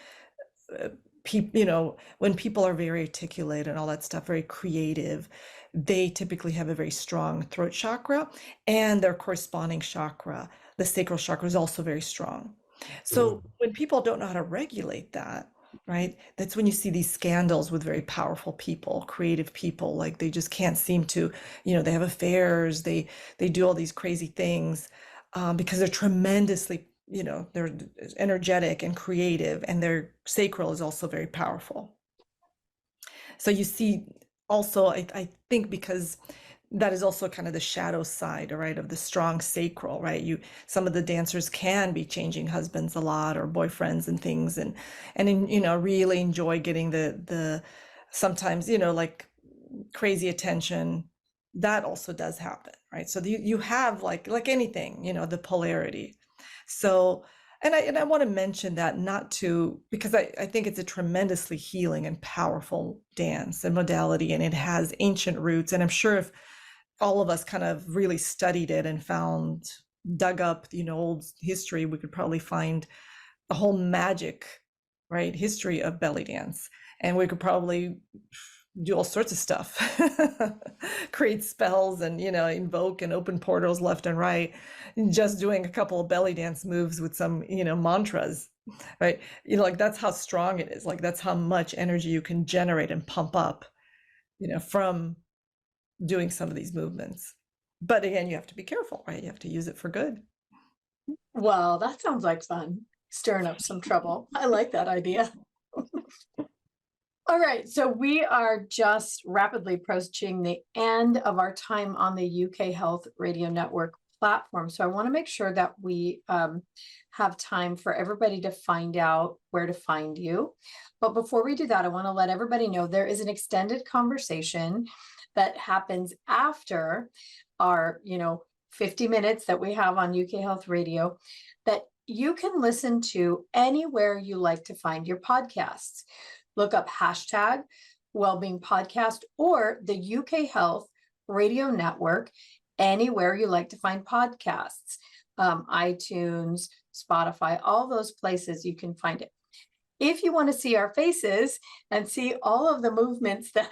people, when people are very articulate and all that stuff, very creative, they typically have a very strong throat chakra, and their corresponding chakra, the sacral chakra, is also very strong. So when people don't know how to regulate that, right, that's when you see these scandals with very powerful people, creative people, like they just can't seem to, they have affairs, they do all these crazy things because they're tremendously, they're energetic and creative, and their sacral is also very powerful. So you see also, I think, because that is also kind of the shadow side, right, of the strong sacral, right? Some of the dancers can be changing husbands a lot or boyfriends and things, and really enjoy getting the sometimes, like crazy attention. That also does happen, right? So you have like anything, the polarity. So, and I want to mention that because I think it's a tremendously healing and powerful dance and modality, and it has ancient roots. And I'm sure if all of us kind of really studied it and dug up, old history, we could probably find a whole magic, right, history of belly dance. And we could probably do all sorts of stuff, create spells and, invoke and open portals left and right, just doing a couple of belly dance moves with some, mantras, right? Like that's how strong it is. Like that's how much energy you can generate and pump up, from doing some of these movements. But again, you have to be careful, right? You have to use it for good. Well, that sounds like fun. Stirring up some trouble. I like that idea. All right, so we are just rapidly approaching the end of our time on the UK Health Radio Network platform. So I want to make sure that we have time for everybody to find out where to find you. But before we do that, I want to let everybody know there is an extended conversation that happens after our, 50 minutes that we have on UK Health Radio that you can listen to anywhere you like to find your podcasts. Look up hashtag Wellbeing Podcast or the UK Health Radio Network anywhere you like to find podcasts, iTunes, Spotify, all those places you can find it. If you want to see our faces and see all of the movements that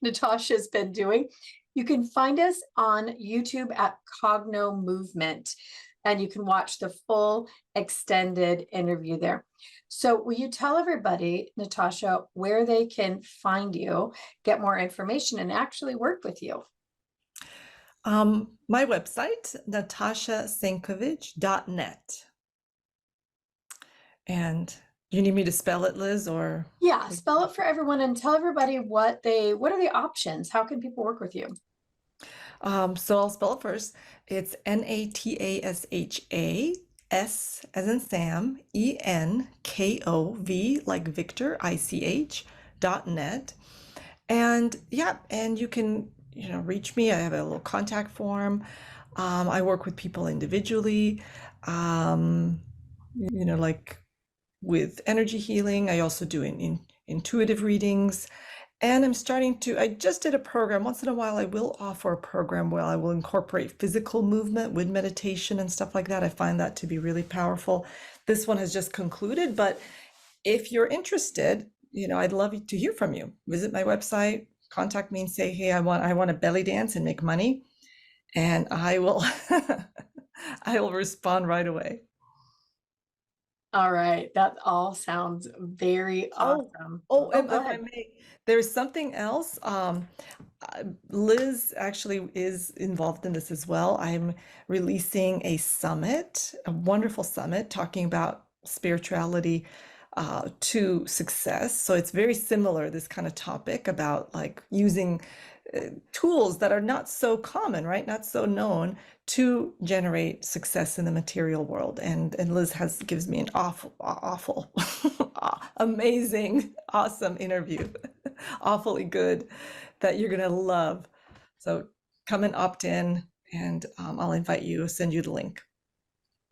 Natasha's been doing, you can find us on YouTube at Cognomovement, and you can watch the full extended interview there. So will you tell everybody, Natasha, where they can find you, get more information, and actually work with you? My website, natashasenkovich.net. And you need me to spell it, Liz, or? Yeah, spell it for everyone and tell everybody what are the options? How can people work with you? So I'll spell it first. It's Natasha, S as in Sam, ENKOV like Victor, ICH.net. And yeah, and you can, reach me. I have a little contact form. I work with people individually, like with energy healing. I also do intuitive readings. And I just did a program. Once in a while, I will offer a program where I will incorporate physical movement with meditation and stuff like that. I find that to be really powerful. This one has just concluded, but if you're interested, I'd love to hear from you. Visit my website, contact me and say, hey, I want to belly dance and make money. And I will I will respond right away. All right. That all sounds very Oh, awesome. oh, Oh, and go if I ahead. may, there's something else. Liz actually is involved in this as well. I'm releasing a summit, a wonderful summit talking about spirituality to success. So it's very similar, this kind of topic about like using tools that are not so common, right? Not so known to generate success in the material world. And Liz gives me an awful, amazing, awesome interview, awfully good that you're gonna love. So come and opt in, and I'll invite you, send you the link.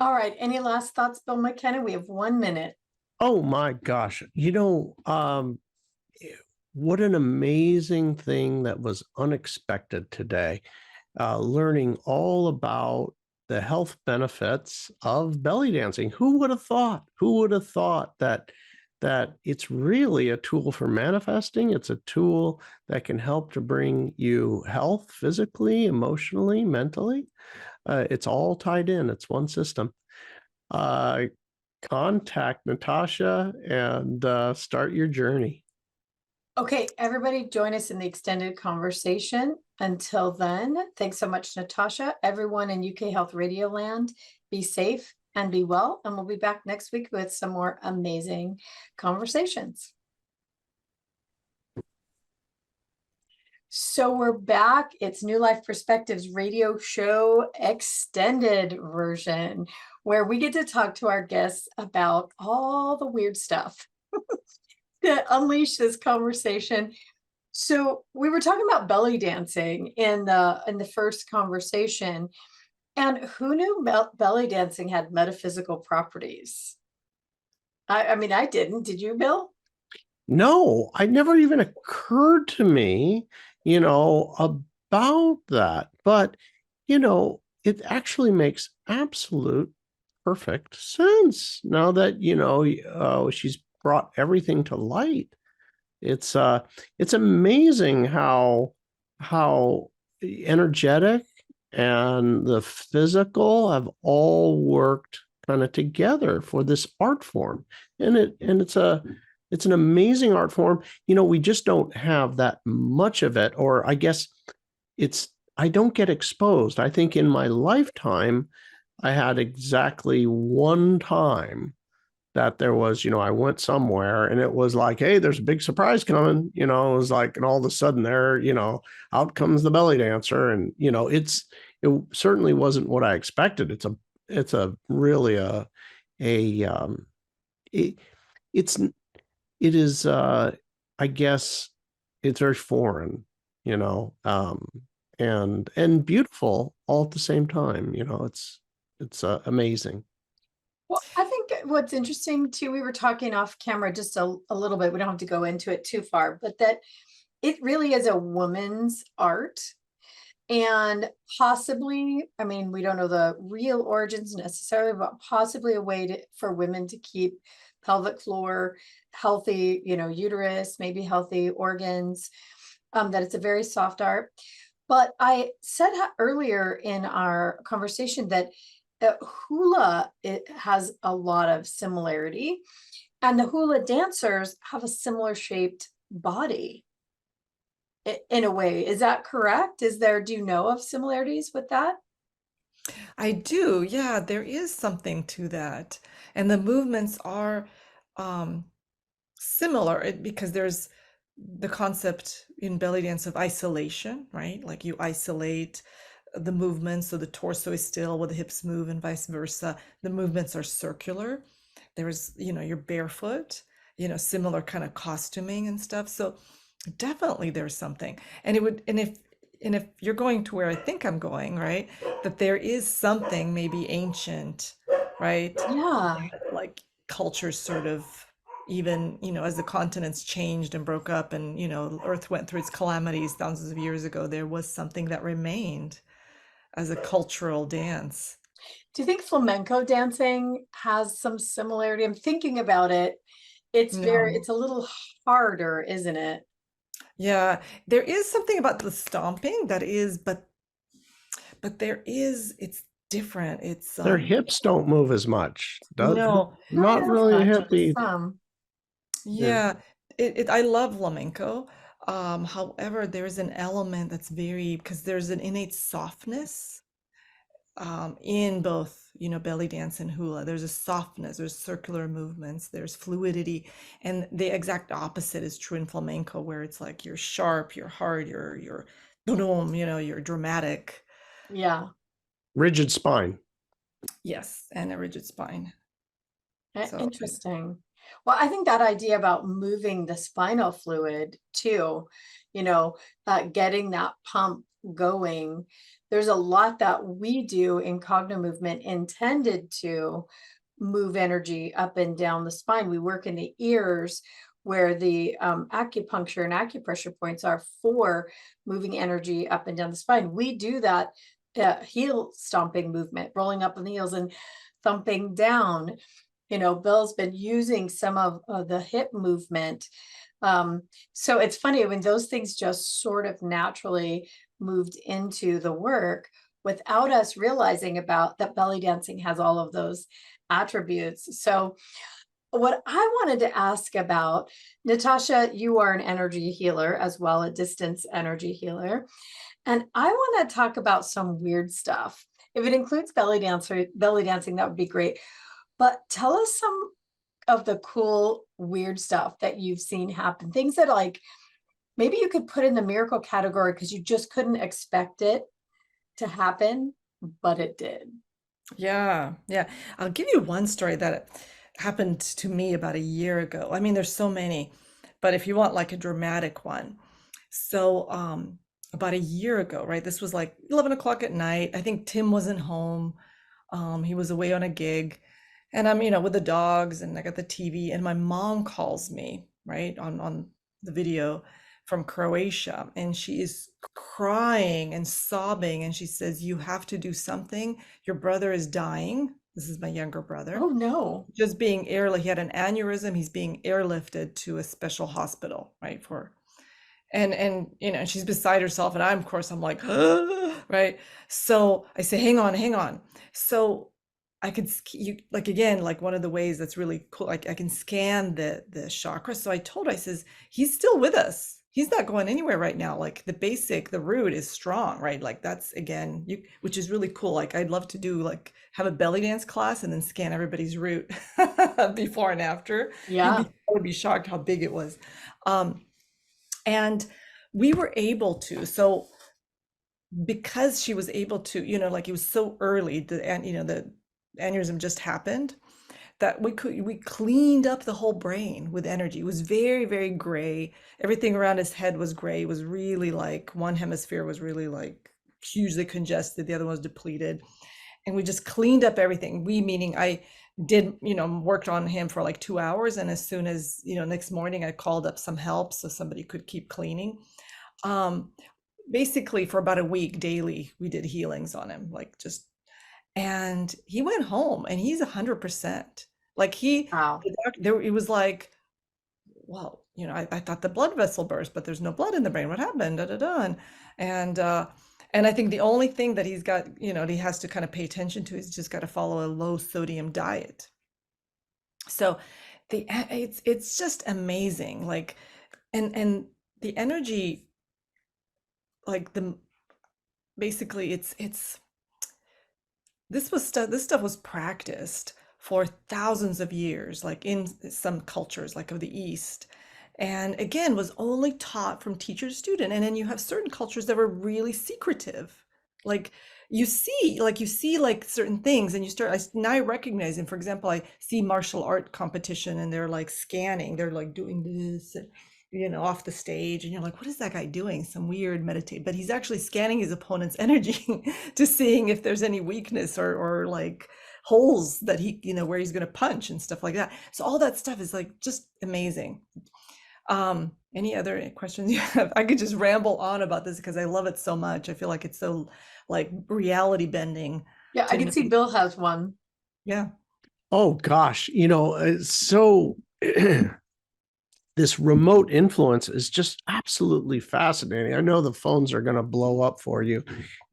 All right. Any last thoughts, Bill McKenna? We have 1 minute. Oh my gosh. What an amazing thing that was unexpected today. Learning all about the health benefits of belly dancing. Who would have thought? Who would have thought that it's really a tool for manifesting? It's a tool that can help to bring you health physically, emotionally, mentally. It's all tied in. It's one system. Contact Natasha and start your journey. Okay, everybody join us in the extended conversation. Until then, thanks so much, Natasha. Everyone in UK Health Radio Land, be safe and be well. And we'll be back next week with some more amazing conversations. So we're back. It's New Life Perspectives radio show extended version, where we get to talk to our guests about all the weird stuff to unleash this conversation. So we were talking about belly dancing in the first conversation, and who knew belly dancing had metaphysical properties? I mean, I didn't. Did you, Bill? No, it never even occurred to me, about that. But, it actually makes absolute perfect sense now that, she's brought everything to light. It's amazing how energetic and the physical have all worked kind of together for this art form. And it's an amazing art form. We just don't have that much of it, or I guess I don't get exposed. I think in my lifetime, I had exactly one time that there was, I went somewhere and it was like, hey, there's a big surprise coming, it was like, and all of a sudden there, out comes the belly dancer. And, it certainly wasn't what I expected. It's a really it is, I guess it's very foreign, and beautiful all at the same time. It's amazing. Well, I think what's interesting too, we were talking off camera just a little bit, we don't have to go into it too far, but that it really is a woman's art. And possibly, I mean, we don't know the real origins necessarily, but possibly a way for women to keep pelvic floor healthy, uterus, maybe healthy organs, that it's a very soft art. But I said earlier in our conversation that hula, it has a lot of similarity, and the hula dancers have a similar shaped body in a way. Is that correct? Do you know of similarities with that? I do, yeah, there is something to that. And the movements are similar because there's the concept in belly dance of isolation, right? Like you isolate the movements, so the torso is still while the hips move and vice versa. The movements are circular. There's, you're barefoot, similar kind of costuming and stuff. So definitely there's something. And if you're going to where I think I'm going, right, that there is something maybe ancient, right? Yeah. Like cultures sort of, even, as the continents changed and broke up and, Earth went through its calamities thousands of years ago, there was something that remained as a cultural dance. Do you think flamenco dancing has some similarity? I'm thinking about it. No. It's a little harder, isn't it? Yeah, there is something about the stomping that is, but it's different. It's Their hips don't move as much. no, Not Not as really a much as hippie. some. They're yeah, I love flamenco. However, there's an element that's very, because there's an innate softness in both, belly dance and hula. There's a softness, there's circular movements, there's fluidity, and the exact opposite is true in flamenco, where it's like you're sharp, you're hard, you're boom, you're dramatic. Yeah. rigid spine. Yes, and a rigid spine. So Interesting. Well, I think that idea about moving the spinal fluid too, getting that pump going. There's a lot that we do in Cognomovement intended to move energy up and down the spine. We work in the ears where the acupuncture and acupressure points are for moving energy up and down the spine. We do that heel stomping movement, rolling up on the heels and thumping down. Bill's been using some of the hip movement. So it's funny when those things just sort of naturally moved into the work without us realizing about that belly dancing has all of those attributes. So what I wanted to ask about, Natasha, you are an energy healer as well, a distance energy healer. And I want to talk about some weird stuff. If it includes belly dancing, that would be great. But tell us some of the cool, weird stuff that you've seen happen. Things that like maybe you could put in the miracle category because you just couldn't expect it to happen, but it did. yeah, yeah. I'll give you one story that happened to me about a year ago. I mean, there's so many, but if you want like a dramatic one. So, about a year ago, right? This was like 11 o'clock at night. I think Tim wasn't home. He was away on a gig. And I'm, with the dogs and I got the TV and my mom calls me, right, on the video from Croatia, and she is crying and sobbing and she says, "You have to do something. Your brother is dying." This is my younger brother. Oh no. Just being he had an aneurysm. He's being airlifted to a special hospital, right? And she's beside herself and of course I'm like, right? So I say, hang on. So I could you like, again, like one of the ways that's really cool, like I can scan the chakra. So I told her, I says, he's still with us. He's not going anywhere right now. Like the root is strong, right? Like that's, again, which is really cool. Like I'd love to do like have a belly dance class and then scan everybody's root before and after. Yeah. I would be shocked how big it was. And we were able to, so because she was able to, like it was so early, the aneurysm just happened, that we cleaned up the whole brain with energy. It was very, very gray. Everything around his head was gray. It was really like one hemisphere was really like hugely congested. The other one was depleted. And we just cleaned up everything. We, meaning I did, worked on him for like 2 hours. And as soon as, next morning, I called up some help so somebody could keep cleaning. Basically for about a week daily, we did healings on him, and he went home and he's 100%. Like Wow. it was like, well, I thought the blood vessel burst, but there's no blood in the brain. What happened? Da, da, da. And I think the only thing that he's got, he has to kind of pay attention to is just got to follow a low sodium diet. So it's just amazing. Like, and the energy, like basically it's this stuff was practiced for thousands of years, like in some cultures like of the East, and again was only taught from teacher to student. And then you have certain cultures that were really secretive, like you see like certain things and now I recognize them. For example, I see martial art competition and they're like scanning, they're like doing this, off the stage, and you're like, what is that guy doing? Some weird meditate, but he's actually scanning his opponent's energy to seeing if there's any weakness or like holes that he, where he's going to punch and stuff like that. So all that stuff is like just amazing. Any other questions you have? I could just ramble on about this because I love it so much. I feel like it's so like reality bending. Yeah, I can see Bill has one. Yeah. Oh gosh, so this remote influence is just absolutely fascinating. I know the phones are going to blow up for you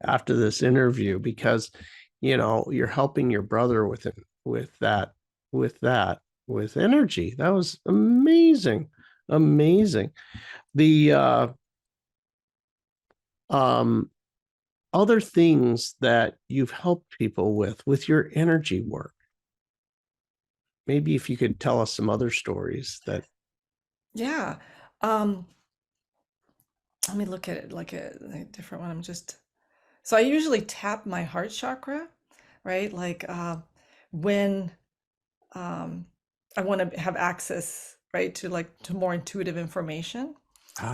after this interview because, you're helping your brother with energy. That was amazing. Amazing. The other things that you've helped people with your energy work. Maybe if you could tell us some other stories that. Yeah. Let me look at it like a different one. So I usually tap my heart chakra, right? Like when I want to have access, right, to more intuitive information.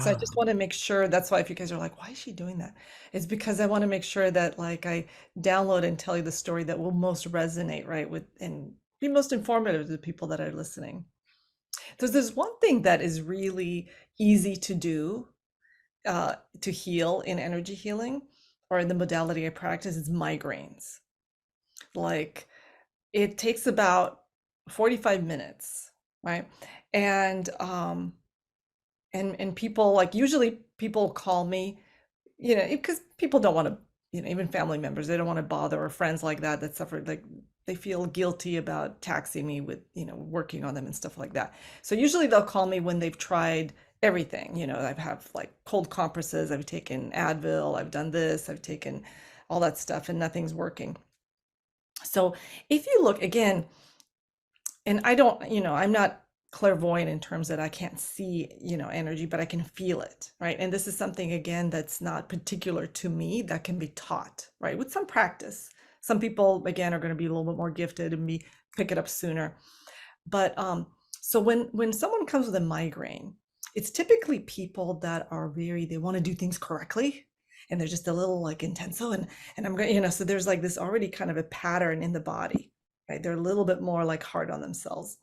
So I just want to make sure, that's why if you guys are like, why is she doing that? It's because I want to make sure that like I download and tell you the story that will most resonate, right, with and be most informative to the people that are listening. There's one thing that is really easy to do to heal in energy healing or in the modality I practice is migraines. Like it takes about 45 minutes, right? And and people like usually people call me, because people don't want to, even family members, they don't want to bother or friends like that suffer, like they feel guilty about taxing me with, working on them and stuff like that. So usually they'll call me when they've tried everything, I've have like cold compresses, I've taken Advil, I've done this, I've taken all that stuff and nothing's working. So if you look again, and I don't, I'm not clairvoyant in terms that I can't see, energy, but I can feel it, right? And this is something again that's not particular to me, that can be taught, right? With some practice. Some people again are going to be a little bit more gifted and pick it up sooner. But so when someone comes with a migraine, it's typically people that are they want to do things correctly, and they're just a little like intenso, and I'm going, so there's like this already kind of a pattern in the body, right? They're a little bit more like hard on themselves.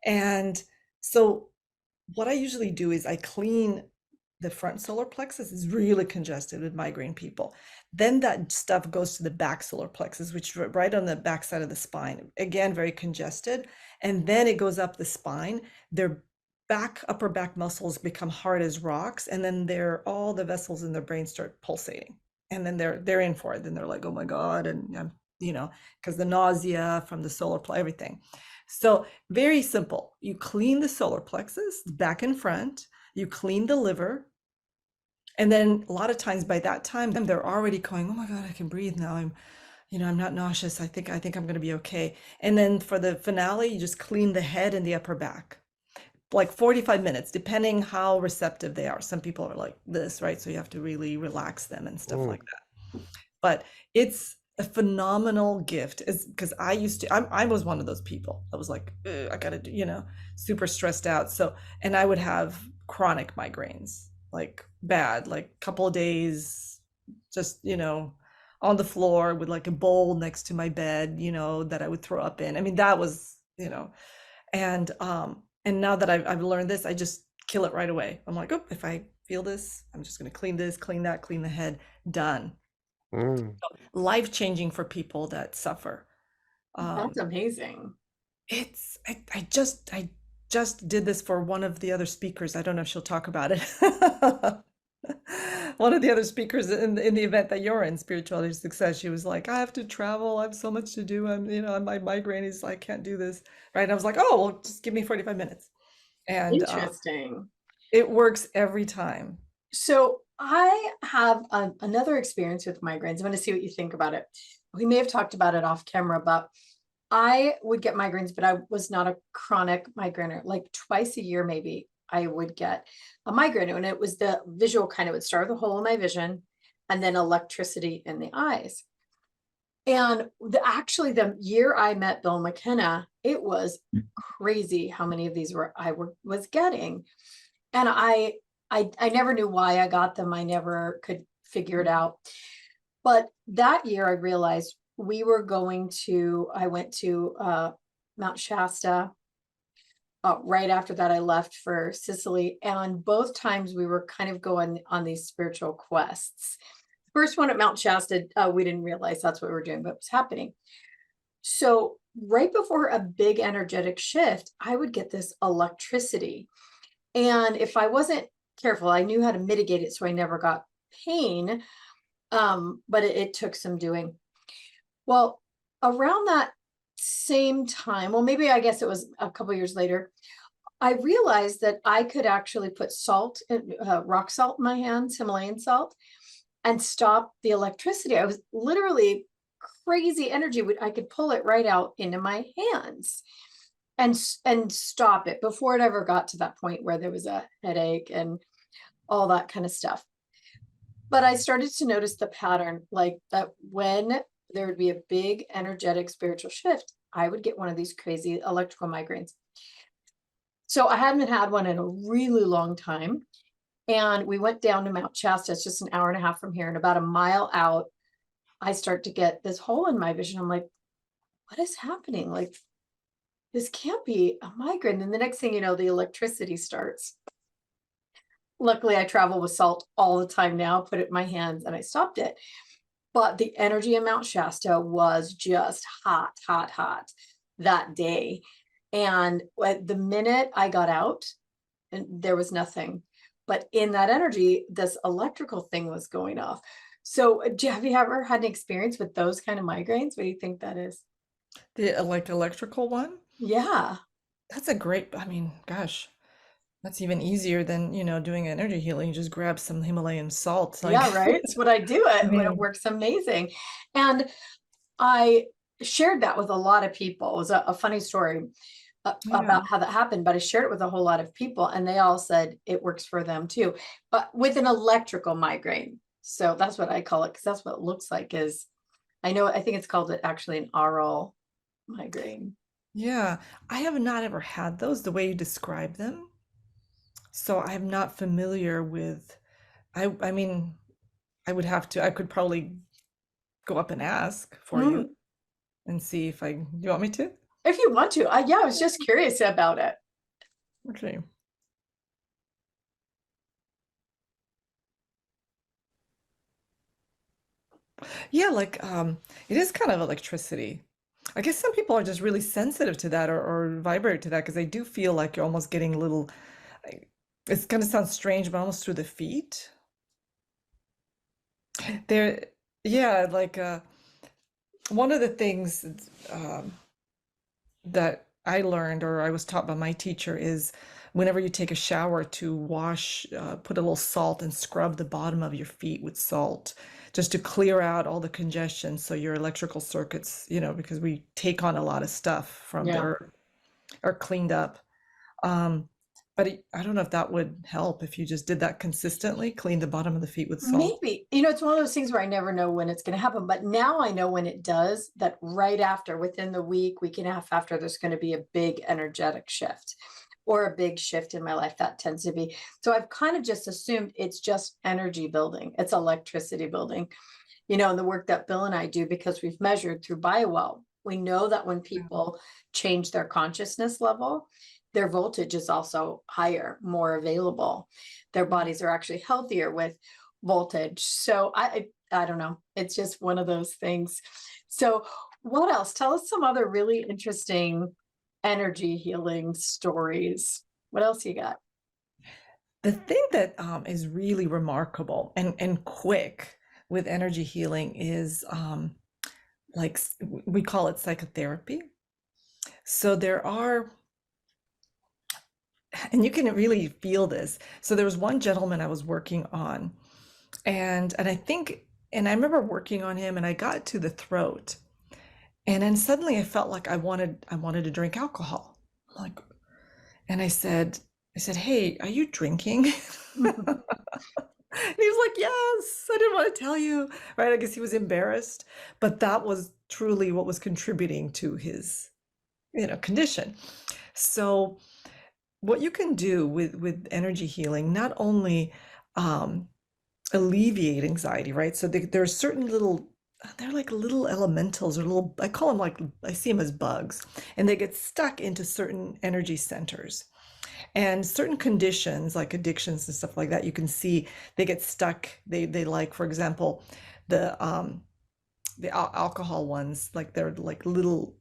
And so what I usually do is I clean the front solar plexus, is really congested with migraine people. Then that stuff goes to the back solar plexus, which is right on the back side of the spine. Again, very congested. And then it goes up the spine. Their upper back muscles become hard as rocks. And then all the vessels in their brain start pulsating. And then they're in for it. Then they're like, oh my God. And I'm, because the nausea from the solar plexus, everything. So very simple. You clean the solar plexus, back and front. You clean the liver. And then a lot of times by that time, they're already going, oh my God, I can breathe now. I'm not nauseous. I think I'm going to be okay. And then for the finale, you just clean the head and the upper back, like 45 minutes, depending how receptive they are. Some people are like this, right? So you have to really relax them and stuff like that. But it's a phenomenal gift, is because I was one of those people that was like, I gotta do, super stressed out. So, and I would have chronic migraines, like bad, like a couple of days, just, on the floor with like a bowl next to my bed, that I would throw up in. I mean, that was, and now that I've learned this, I just kill it right away. I'm like, oh, if I feel this, I'm just going to clean this, clean that, clean the head, done. Life-changing for people that suffer. That's amazing. I just did this for one of the other speakers. I don't know if she'll talk about it. One of the other speakers in the event that you're in, Spirituality Success, she was like, I have to travel, I have so much to do, my migraine is, I can't do this, right? And I was like, oh, well, just give me 45 minutes. And Interesting. It works every time. So I have another experience with migraines. I'm going to see what you think about it. We may have talked about it off camera, but I would get migraines, but I was not a chronic migrainer. Like twice a year, maybe I would get a migraine, and it was the visual kind. It would start with a hole in my vision and then electricity in the eyes. And actually the year I met Bill Mckenna, it was crazy how many of these I was getting. And I never knew why I got them. I never could figure it out. But that year I realized I went to Mount Shasta. Right after that, I left for Sicily. And both times we were kind of going on these spiritual quests. First one at Mount Shasta, we didn't realize that's what we were doing, but it was happening. So right before a big energetic shift, I would get this electricity. And if I wasn't careful, I knew how to mitigate it so I never got pain. But it took some doing. Well, around that same time, well, maybe I guess it was a couple years later, I realized that I could actually put salt, rock salt in my hands, Himalayan salt, and stop the electricity. I was literally crazy energy. I could pull it right out into my hands and stop it before it ever got to that point where there was a headache and all that kind of stuff. But I started to notice the pattern, like that when there would be a big energetic spiritual shift, I would get one of these crazy electrical migraines. So I hadn't had one in a really long time. And we went down to Mount Shasta. It's just an hour and a half from here. And about a mile out, I start to get this hole in my vision. I'm like, what is happening? Like, this can't be a migraine. And the next thing you know, the electricity starts. Luckily, I travel with salt all the time now, put it in my hands, and I stopped it. But the energy in Mount Shasta was just hot, hot, hot that day. And the minute I got out, and there was nothing. But in that energy, this electrical thing was going off. So have you ever had an experience with those kind of migraines? What do you think that is? The electrical one? Yeah. That's a great, I mean, gosh, that's even easier than, doing energy healing. You just grab some Himalayan salt. Yeah, right. It's what I do it when it works amazing. And I shared that with a lot of people. It was a funny story about how that happened, but I shared it with a whole lot of people and they all said it works for them too, but with an electrical migraine. So that's what I call it, because that's what it looks like. I think it's called actually an aural migraine. Yeah, I have not ever had those the way you describe them. So I'm not familiar with, I mean, I could probably go up and ask for you and see if you want me to? If you want to. Yeah, I was just curious about it. Okay. Yeah, like it is kind of electricity. I guess some people are just really sensitive to that or vibrate to that because they do feel like you're almost getting a little, it's gonna sound strange, but almost through the feet. There, yeah, like one of the things that I learned or I was taught by my teacher is whenever you take a shower to wash, put a little salt and scrub the bottom of your feet with salt just to clear out all the congestion so your electrical circuits, because we take on a lot of stuff from there are cleaned up. But I don't know if that would help if you just did that consistently, clean the bottom of the feet with salt. Maybe. It's one of those things where I never know when it's going to happen. But now I know when it does, that right after, within the week and a half after, there's going to be a big energetic shift or a big shift in my life. That tends to be. So I've kind of just assumed it's just energy building. It's electricity building, and the work that Bill and I do, because we've measured through BioWell. We know that when people change their consciousness level, their voltage is also higher, more available. Their bodies are actually healthier with voltage. So I don't know. It's just one of those things. So what else? Tell us some other really interesting energy healing stories. What else you got? The thing that is really remarkable and quick with energy healing is like we call it psychotherapy. So there are, and you can really feel this. So there was one gentleman I was working on, and I remember working on him, and I got to the throat, and then suddenly I felt like I wanted to drink alcohol. Like, and I said, "Hey, are you drinking?" And he was like, "Yes, I didn't want to tell you." Right? I guess he was embarrassed, but that was truly what was contributing to his, condition. So what you can do with energy healing, not only alleviate anxiety, right? So there are certain little they're like little elementals or little, I call them like, I see them as bugs, and they get stuck into certain energy centers. And certain conditions like addictions and stuff like that, you can see they get stuck. They like, for example, the alcohol ones, like they're like little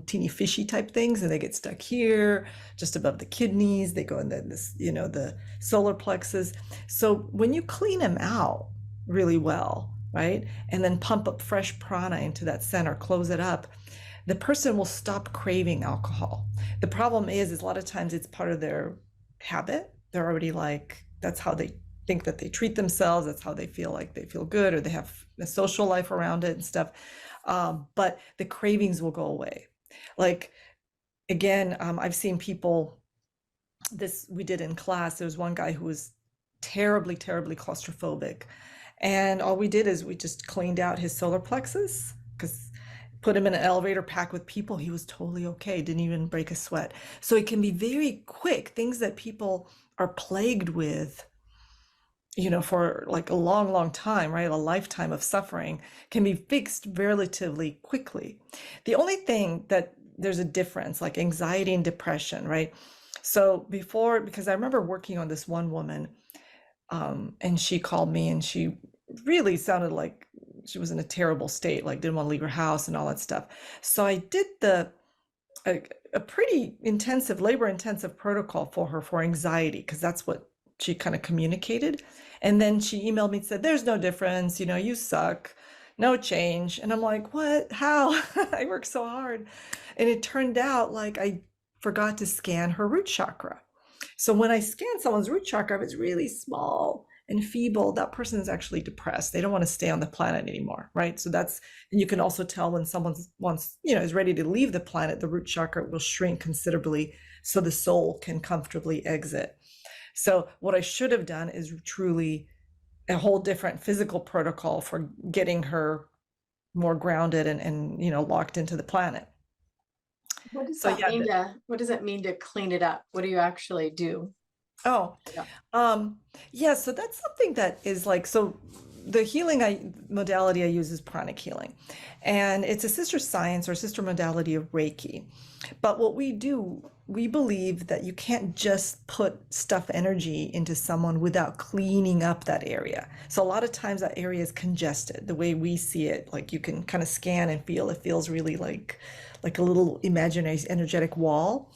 teeny fishy type things, and they get stuck here just above the kidneys. They go in this, the solar plexus. So when you clean them out really well, right, and then pump up fresh prana into that center, close it up, the person will stop craving alcohol. The problem is a lot of times it's part of their habit. They're already like, that's how they think that they treat themselves. That's how they feel, like they feel good, or they have a social life around it and stuff. But the cravings will go away. Like, again, I've seen people, this we did in class, there was one guy who was terribly, terribly claustrophobic. And all we did is we just cleaned out his solar plexus, because put him in an elevator packed with people, he was totally okay, didn't even break a sweat. So it can be very quick. Things that people are plagued with, for like a long, long time, right? A lifetime of suffering can be fixed relatively quickly. The only thing that there's a difference, like anxiety and depression, right? So before, because I remember working on this one woman, and she called me and she really sounded like she was in a terrible state, like didn't want to leave her house and all that stuff. So I did a pretty intensive, labor intensive protocol for her for anxiety, because that's what she kind of communicated. And then she emailed me and said, there's no difference, you suck, no change. And I'm like, what? How? I worked so hard. And it turned out like I forgot to scan her root chakra. So when I scan someone's root chakra, if it's really small and feeble, that person is actually depressed. They don't want to stay on the planet anymore, right? So and you can also tell when someone is ready to leave the planet, the root chakra will shrink considerably so the soul can comfortably exit. So what I should have done is truly a whole different physical protocol for getting her more grounded and locked into the planet. What does that mean what does it mean to clean it up? What do you actually do? Oh, yeah. So that's something that is like, so the healing modality I use is pranic healing, and it's a sister science or sister modality of Reiki. But what we do, we believe that you can't just put stuff energy into someone without cleaning up that area. So a lot of times that area is congested. The way we see it, like you can kind of scan and feel, it feels really like a little imaginary energetic wall.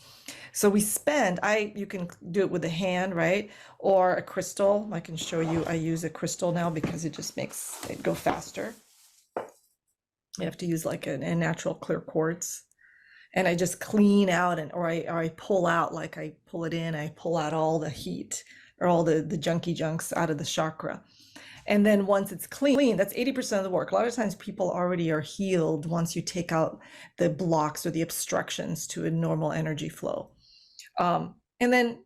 So you can do it with a hand, right? Or a crystal. I can show you, I use a crystal now because it just makes it go faster. You have to use like a natural clear quartz. And I just clean out or I pull out, like I pull it in, I pull out all the heat or all the junky junks out of the chakra. And then once it's clean, that's 80% of the work. A lot of times people already are healed once you take out the blocks or the obstructions to a normal energy flow. And then,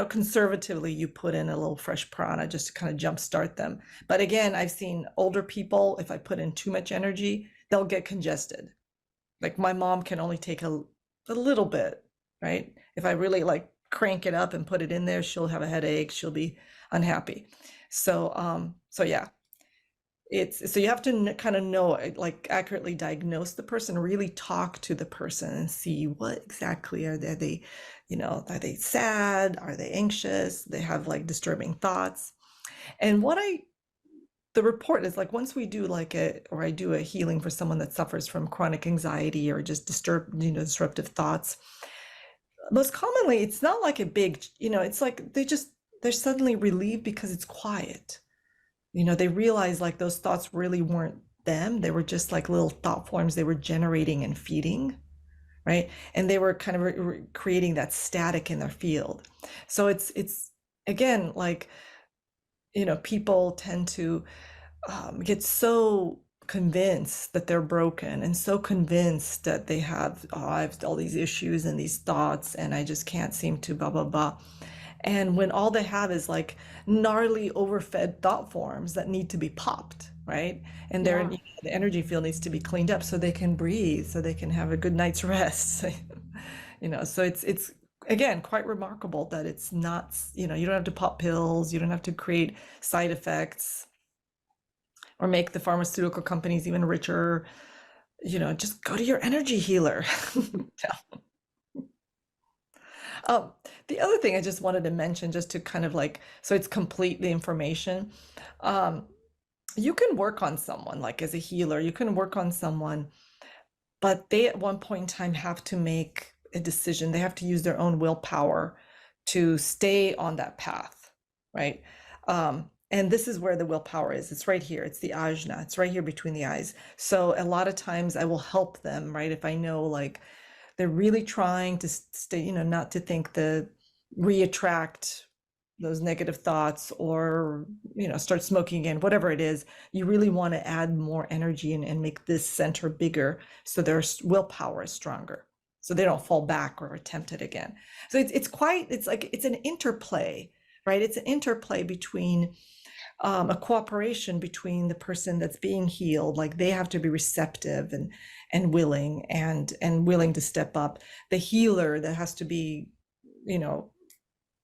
conservatively, you put in a little fresh prana just to kind of jumpstart them. But again, I've seen older people, if I put in too much energy, they'll get congested. Like my mom can only take a little bit, right? If I really like crank it up and put it in there, she'll have a headache, she'll be unhappy. So yeah, so you have to kind of know, like accurately diagnose the person, really talk to the person and see what exactly are they, are they sad? Are they anxious? They have like disturbing thoughts. And the report is like, once we do I do a healing for someone that suffers from chronic anxiety or just disruptive thoughts, most commonly, it's not like a big, it's like they're suddenly relieved because it's quiet. They realize like those thoughts really weren't them. They were just like little thought forms they were generating and feeding, right? And they were kind of creating that static in their field. So it's again, like, people tend to get so convinced that they're broken and so convinced that they have, I have all these issues and these thoughts and I just can't seem to blah, blah, blah. And when all they have is like gnarly, overfed thought forms that need to be popped, right? And the energy field needs to be cleaned up so they can breathe, so they can have a good night's rest. So it's again quite remarkable that it's not, you don't have to pop pills, you don't have to create side effects. or make the pharmaceutical companies even richer. Just go to your energy healer. Um, the other thing I just wanted to mention, just to kind of like, so it's complete the information. Um, you can work on someone, like as a healer, you can work on someone, but they at one point in time have to make a decision. They have to use their own willpower to stay on that path, right? And this is where the willpower is. It's right here. It's the ajna. It's right here between the eyes. So a lot of times I will help them, right? If I know like they're really trying to stay, not to think reattract those negative thoughts, or start smoking again, whatever it is. You really want to add more energy and make this center bigger, so their willpower is stronger, so they don't fall back or attempt it again. So it's an interplay, right? It's an interplay between a cooperation between the person that's being healed, like they have to be receptive and willing and willing to step up. The healer that has to be,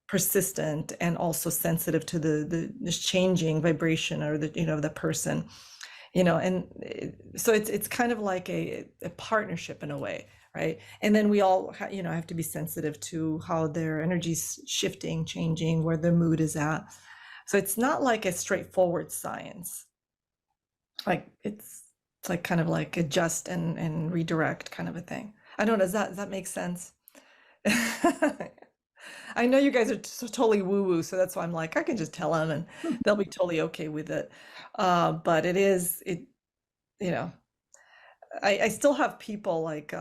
persistent and also sensitive to the changing vibration, or the person, and so it's kind of like a partnership in a way, right? And then we all have to be sensitive to how their energy's shifting, changing, where their mood is at. So it's not like a straightforward science. Like it's like kind of like adjust and redirect kind of a thing. I don't know, does that make sense? I know you guys are totally woo-woo, so that's why I'm like, I can just tell them and they'll be totally okay with it. But I still have people like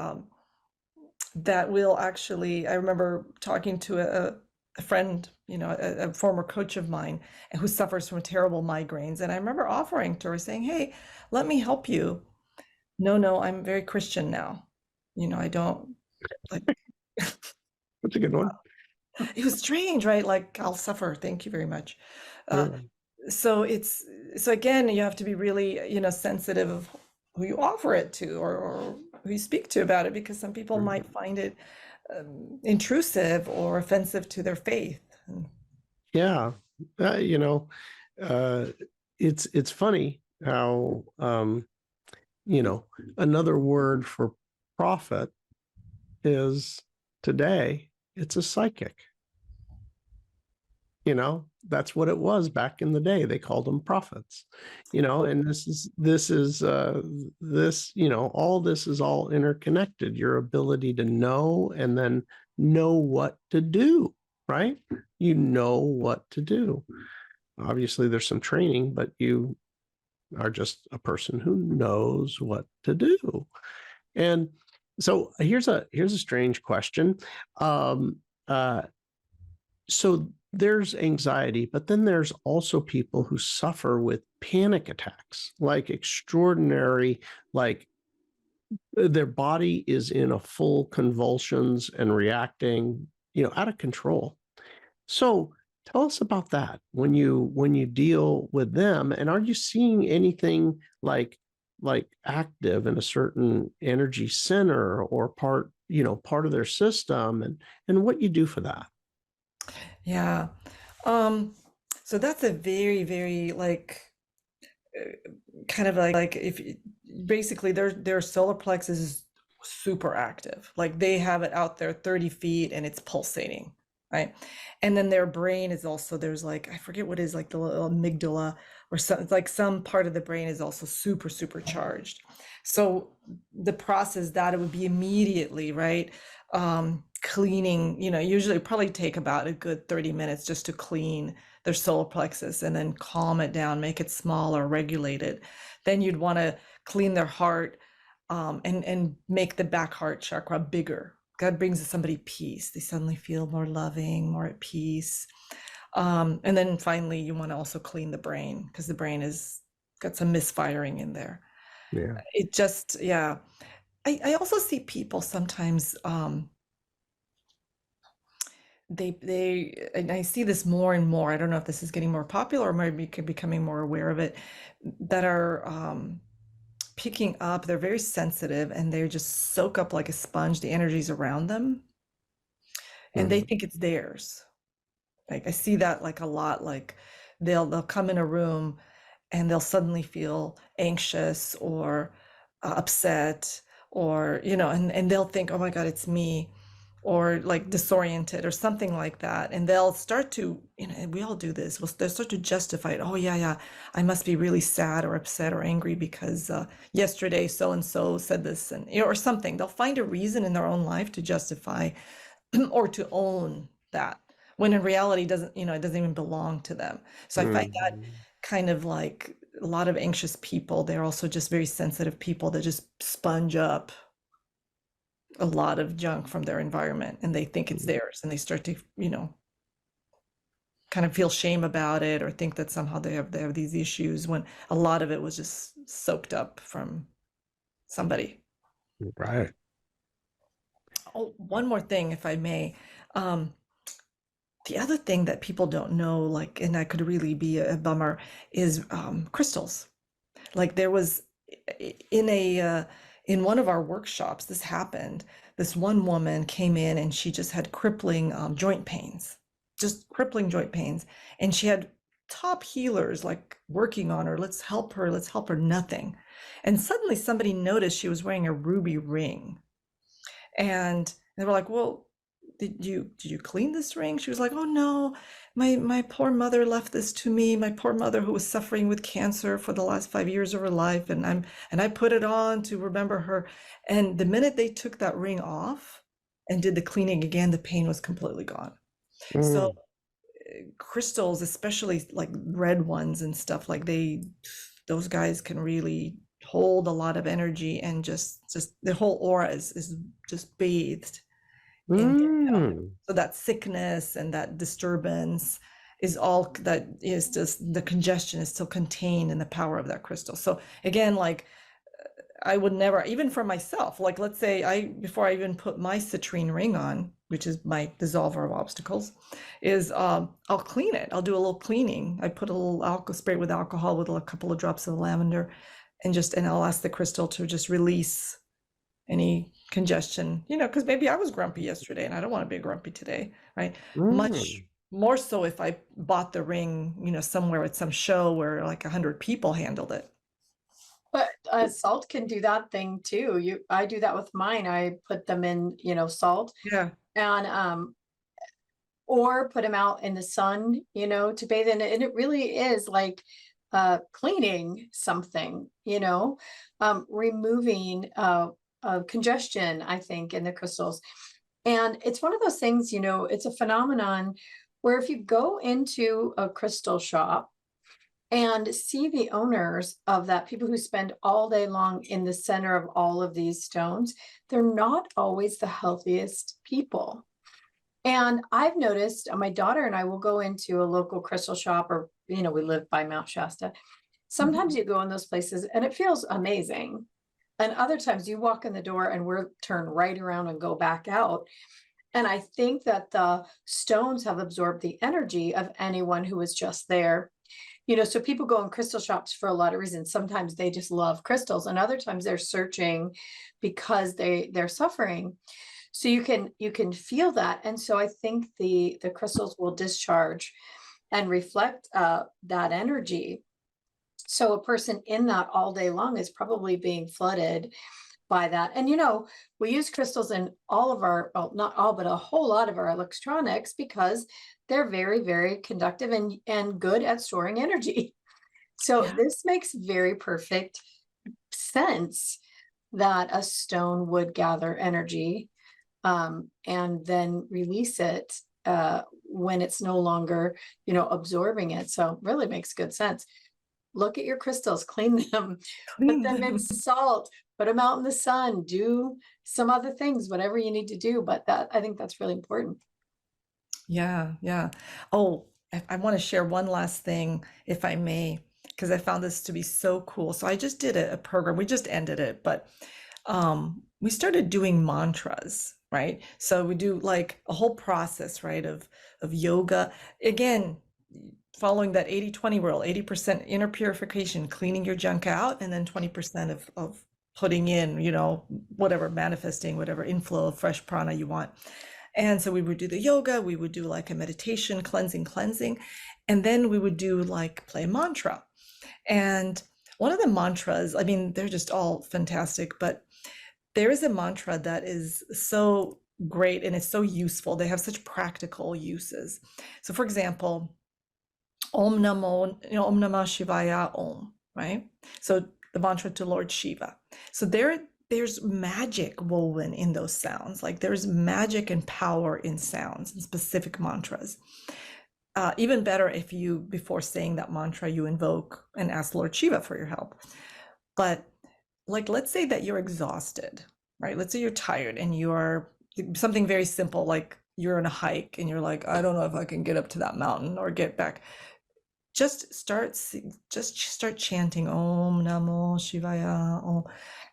that will actually, I remember talking to a friend, a former coach of mine who suffers from terrible migraines. And I remember offering to her saying, hey, let me help you. No, I'm very Christian now. I don't like. That's a good one. It was strange, right? Like, I'll suffer. Thank you very much. So again, you have to be really, sensitive of who you offer it to, or who you speak to about it, because some people might find it intrusive or offensive to their faith. Yeah. It's funny how, another word for prophet is today, it's a psychic. That's what it was back in the day. They called them prophets, and all this is all interconnected. Your ability to know and then know what to do, right? You know what to do. Obviously, there's some training, but you are just a person who knows what to do. And so here's a strange question. So there's anxiety, but then there's also people who suffer with panic attacks, like extraordinary, like their body is in a full convulsions and reacting, out of control. So tell us about that when you deal with them, and are you seeing anything like active in a certain energy center or part of their system, and what you do for that? Yeah. So that's a very, very kind of like if basically their solar plexus is super active. Like they have it out there 30 feet and it's pulsating, right? And then their brain is also, there's like, I forget what is like the little amygdala or something, like some part of the brain is also super, super charged. So the process that it would be immediately, right? Cleaning, usually probably take about a good 30 minutes just to clean their solar plexus and then calm it down, make it smaller, regulate it. Then you'd want to clean their heart and make the back heart chakra bigger. God brings somebody peace. They suddenly feel more loving, more at peace. And then finally, you want to also clean the brain, because the brain has got some misfiring in there. Yeah. It just, yeah. I also see people sometimes, and I see this more and more, I don't know if this is getting more popular or maybe becoming more aware of it, that are picking up, they're very sensitive and they just soak up like a sponge the energies around them, and they think it's theirs. Like I see that like a lot, like they'll come in a room and they'll suddenly feel anxious or upset, or and they'll think, oh my God, it's me, or like disoriented or something like that, and they'll start to, and we all do this, they'll start to justify it. Oh yeah, I must be really sad or upset or angry because yesterday so and so said this, and or something. They'll find a reason in their own life to justify or to own that, when in reality it doesn't even belong to them. So I find that Mhm. kind of like a lot of anxious people, they're also just very sensitive people that just sponge up a lot of junk from their environment, and they think it's theirs, and they start to kind of feel shame about it, or think that somehow they have these issues, when a lot of it was just soaked up from somebody. Right. Oh, one more thing, if I may. um, the other thing that people don't know, like, and that could really be a bummer, is crystals. Like, there was in in one of our workshops, this happened. This one woman came in, and she just had crippling joint pains, just crippling joint pains, and she had top healers like working on her. Let's help her. Let's help her. Nothing. And suddenly somebody noticed she was wearing a ruby ring, and they were like, well, did you clean this ring? She was like, oh no, my poor mother left this to me, my poor mother, who was suffering with cancer for the last 5 years of her life, and I put it on to remember her. And the minute they took that ring off and did the cleaning again, the pain was completely gone. So Mm. crystals, especially like red ones and stuff, like those guys can really hold a lot of energy, and just the whole aura is just bathed in Mm. so that sickness and that disturbance is all, that is just, the congestion is still contained in the power of that crystal. So again, like, I would never, even for myself, like, let's say before I even put my citrine ring on, which is my dissolver of obstacles, is I'll clean it. I'll do a little cleaning. I put a little alcohol, spray with alcohol with a couple of drops of lavender, and I'll ask the crystal to just release any congestion, because maybe I was grumpy yesterday and I don't want to be grumpy today, right? Much Mm. more so if I bought the ring, somewhere at some show where like 100 people handled it. But salt can do that thing too. I do that with mine. I put them in, salt, Yeah. and or put them out in the sun, to bathe in it. And it really is like cleaning something, removing congestion, I think, in the crystals. And it's one of those things, it's a phenomenon where if you go into a crystal shop and see the owners of that, people who spend all day long in the center of all of these stones, they're not always the healthiest people. And I've noticed, my daughter and I will go into a local crystal shop, or, we live by Mount Shasta. Sometimes you go in those places and it feels amazing. And other times you walk in the door and we're turned right around and go back out. And I think that the stones have absorbed the energy of anyone who was just there. So people go in crystal shops for a lot of reasons. Sometimes they just love crystals, and other times they're searching because they're suffering. So you can feel that. And so I think the crystals will discharge and reflect that energy. So a person in that all day long is probably being flooded by that. And we use crystals in all of our, well, not all, but a whole lot of our electronics, because they're very, very conductive and good at storing energy. So Yeah. this makes very perfect sense that a stone would gather energy and then release it when it's no longer, absorbing it. So really makes good sense. Look at your crystals, clean them, put them in salt, put them out in the sun, do some other things, whatever you need to do. But I think that's really important. Yeah, yeah. Oh, I want to share one last thing, if I may, because I found this to be so cool. So I just did a program. We just ended it, but we started doing mantras, right? So we do like a whole process, right, of yoga. Again, following that 80-20 rule, 80% inner purification, cleaning your junk out, and then 20% of putting in, whatever, manifesting whatever inflow of fresh prana you want. And so we would do the yoga, we would do like a meditation, cleansing, and then we would do like play a mantra. And one of the mantras, I mean, they're just all fantastic, but there is a mantra that is so great and it's so useful. They have such practical uses. So, for example, Om Namo, Om Namah Shivaya Om, right? So the mantra to Lord Shiva. So there's magic woven in those sounds. Like there's magic and power in sounds and specific mantras. Even better if you, before saying that mantra, you invoke and ask Lord Shiva for your help. But like, let's say that you're exhausted, right? Let's say you're tired and you're something very simple, like you're on a hike and you're like, I don't know if I can get up to that mountain or get back. Just start chanting Om Namo Shivaya Om,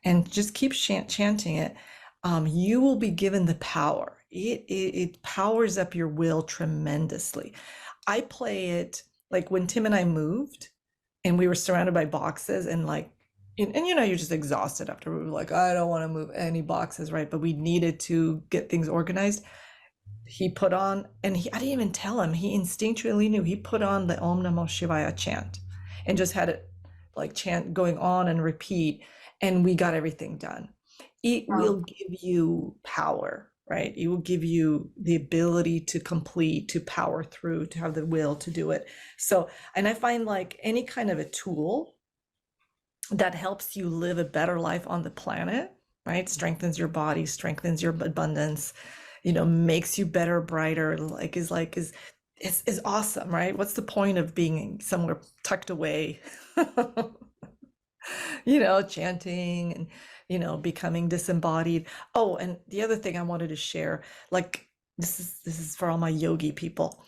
and just keep chanting it. You will be given the power. It powers up your will tremendously. I play it like when Tim and I moved and we were surrounded by boxes and like, and you know, you're just exhausted after we were like, I don't want to move any boxes, right? But we needed to get things organized. He put on, and I didn't even tell him, he instinctually knew. He put on the Om Namo Shivaya chant and just had it like chant going on and repeat, and we got everything done. It will give you power, right? It will give you the ability to complete, to power through, to have the will to do it. So, and I find like any kind of a tool that helps you live a better life on the planet, right? Strengthens your body, strengthens your abundance, makes you better, brighter, is awesome, right? What's the point of being somewhere tucked away, chanting and, becoming disembodied. Oh, and the other thing I wanted to share, like this is for all my yogi people.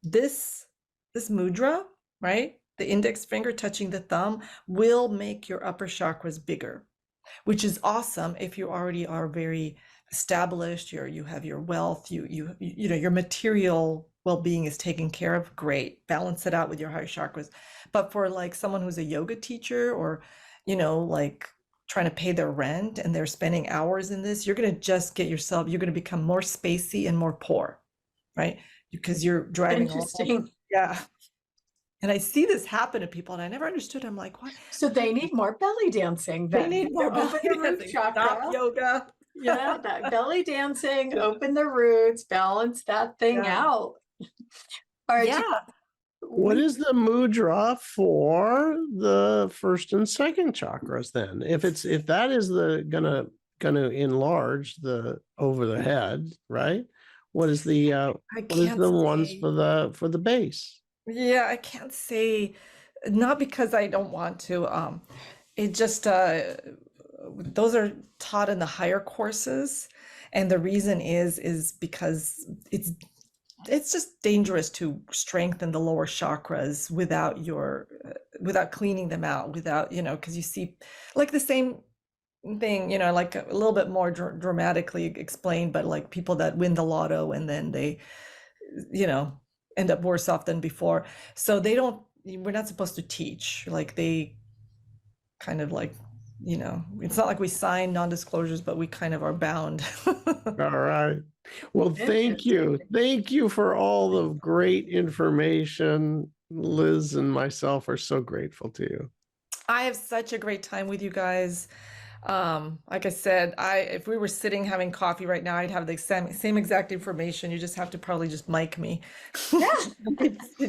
This mudra, right? The index finger touching the thumb will make your upper chakras bigger, which is awesome if you already are very established, you have your wealth, your material well-being is taken care of. Great, balance it out with your higher chakras. But for like someone who's a yoga teacher or like trying to pay their rent and they're spending hours in this, you're going to just you're going to become more spacey and more poor, right? Because you're driving Interesting. Yeah. And I see this happen to people, and I never understood. I'm like, what? So they need more belly dancing. They need more belly dancing. Stop yoga. Yeah, that belly dancing, open the roots, balance that thing out. All right. Yeah. What is the mudra for the first and second chakras then? If that is gonna enlarge the over the head, right? What is the ones for the base? Yeah, I can't say, not because I don't want to. It just those are taught in the higher courses, and the reason is because it's just dangerous to strengthen the lower chakras without cleaning them out, because you see like the same thing, like a little bit more dramatically explained, but like people that win the lotto and then they end up worse off than before. So we're not supposed to teach, like they kind of like, it's not like we sign non-disclosures, but we kind of are bound. All right. Well, thank you. Thank you for all the great information. Liz and myself are so grateful to you. I have such a great time with you guys. Like I said, if we were sitting having coffee right now, I'd have the same exact information. You just have to probably just mic me. Yeah.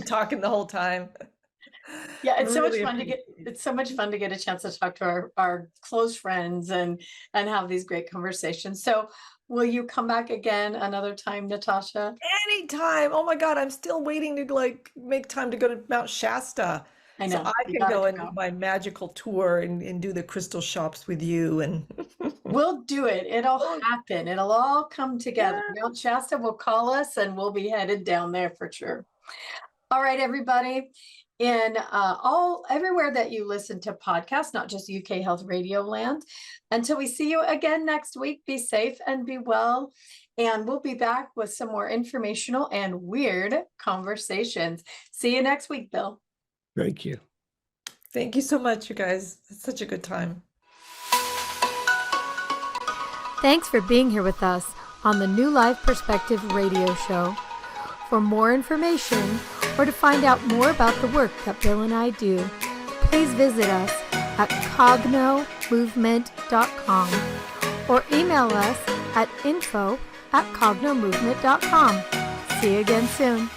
Talking the whole time. Yeah, it's so much fun to get a chance to talk to our close friends and have these great conversations. So will you come back again another time, Natasha? Anytime. Oh my God, I'm still waiting to like make time to go to Mount Shasta. I know. So I can go and do my magical tour and do the crystal shops with you, and we'll do it. It'll happen. It'll all come together. Yeah. Mount Shasta will call us and we'll be headed down there for sure. All right, everybody. In everywhere that you listen to podcasts, not just UK Health Radio land. Until we see you again next week, be safe and be well. And we'll be back with some more informational and weird conversations. See you next week, Bill. Thank you. Thank you so much, you guys. It's such a good time. Thanks for being here with us on the New Life Perspective radio show. For more information or to find out more about the work that Bill and I do, please visit us at cognomovement.com or email us at info@cognomovement.com. See you again soon.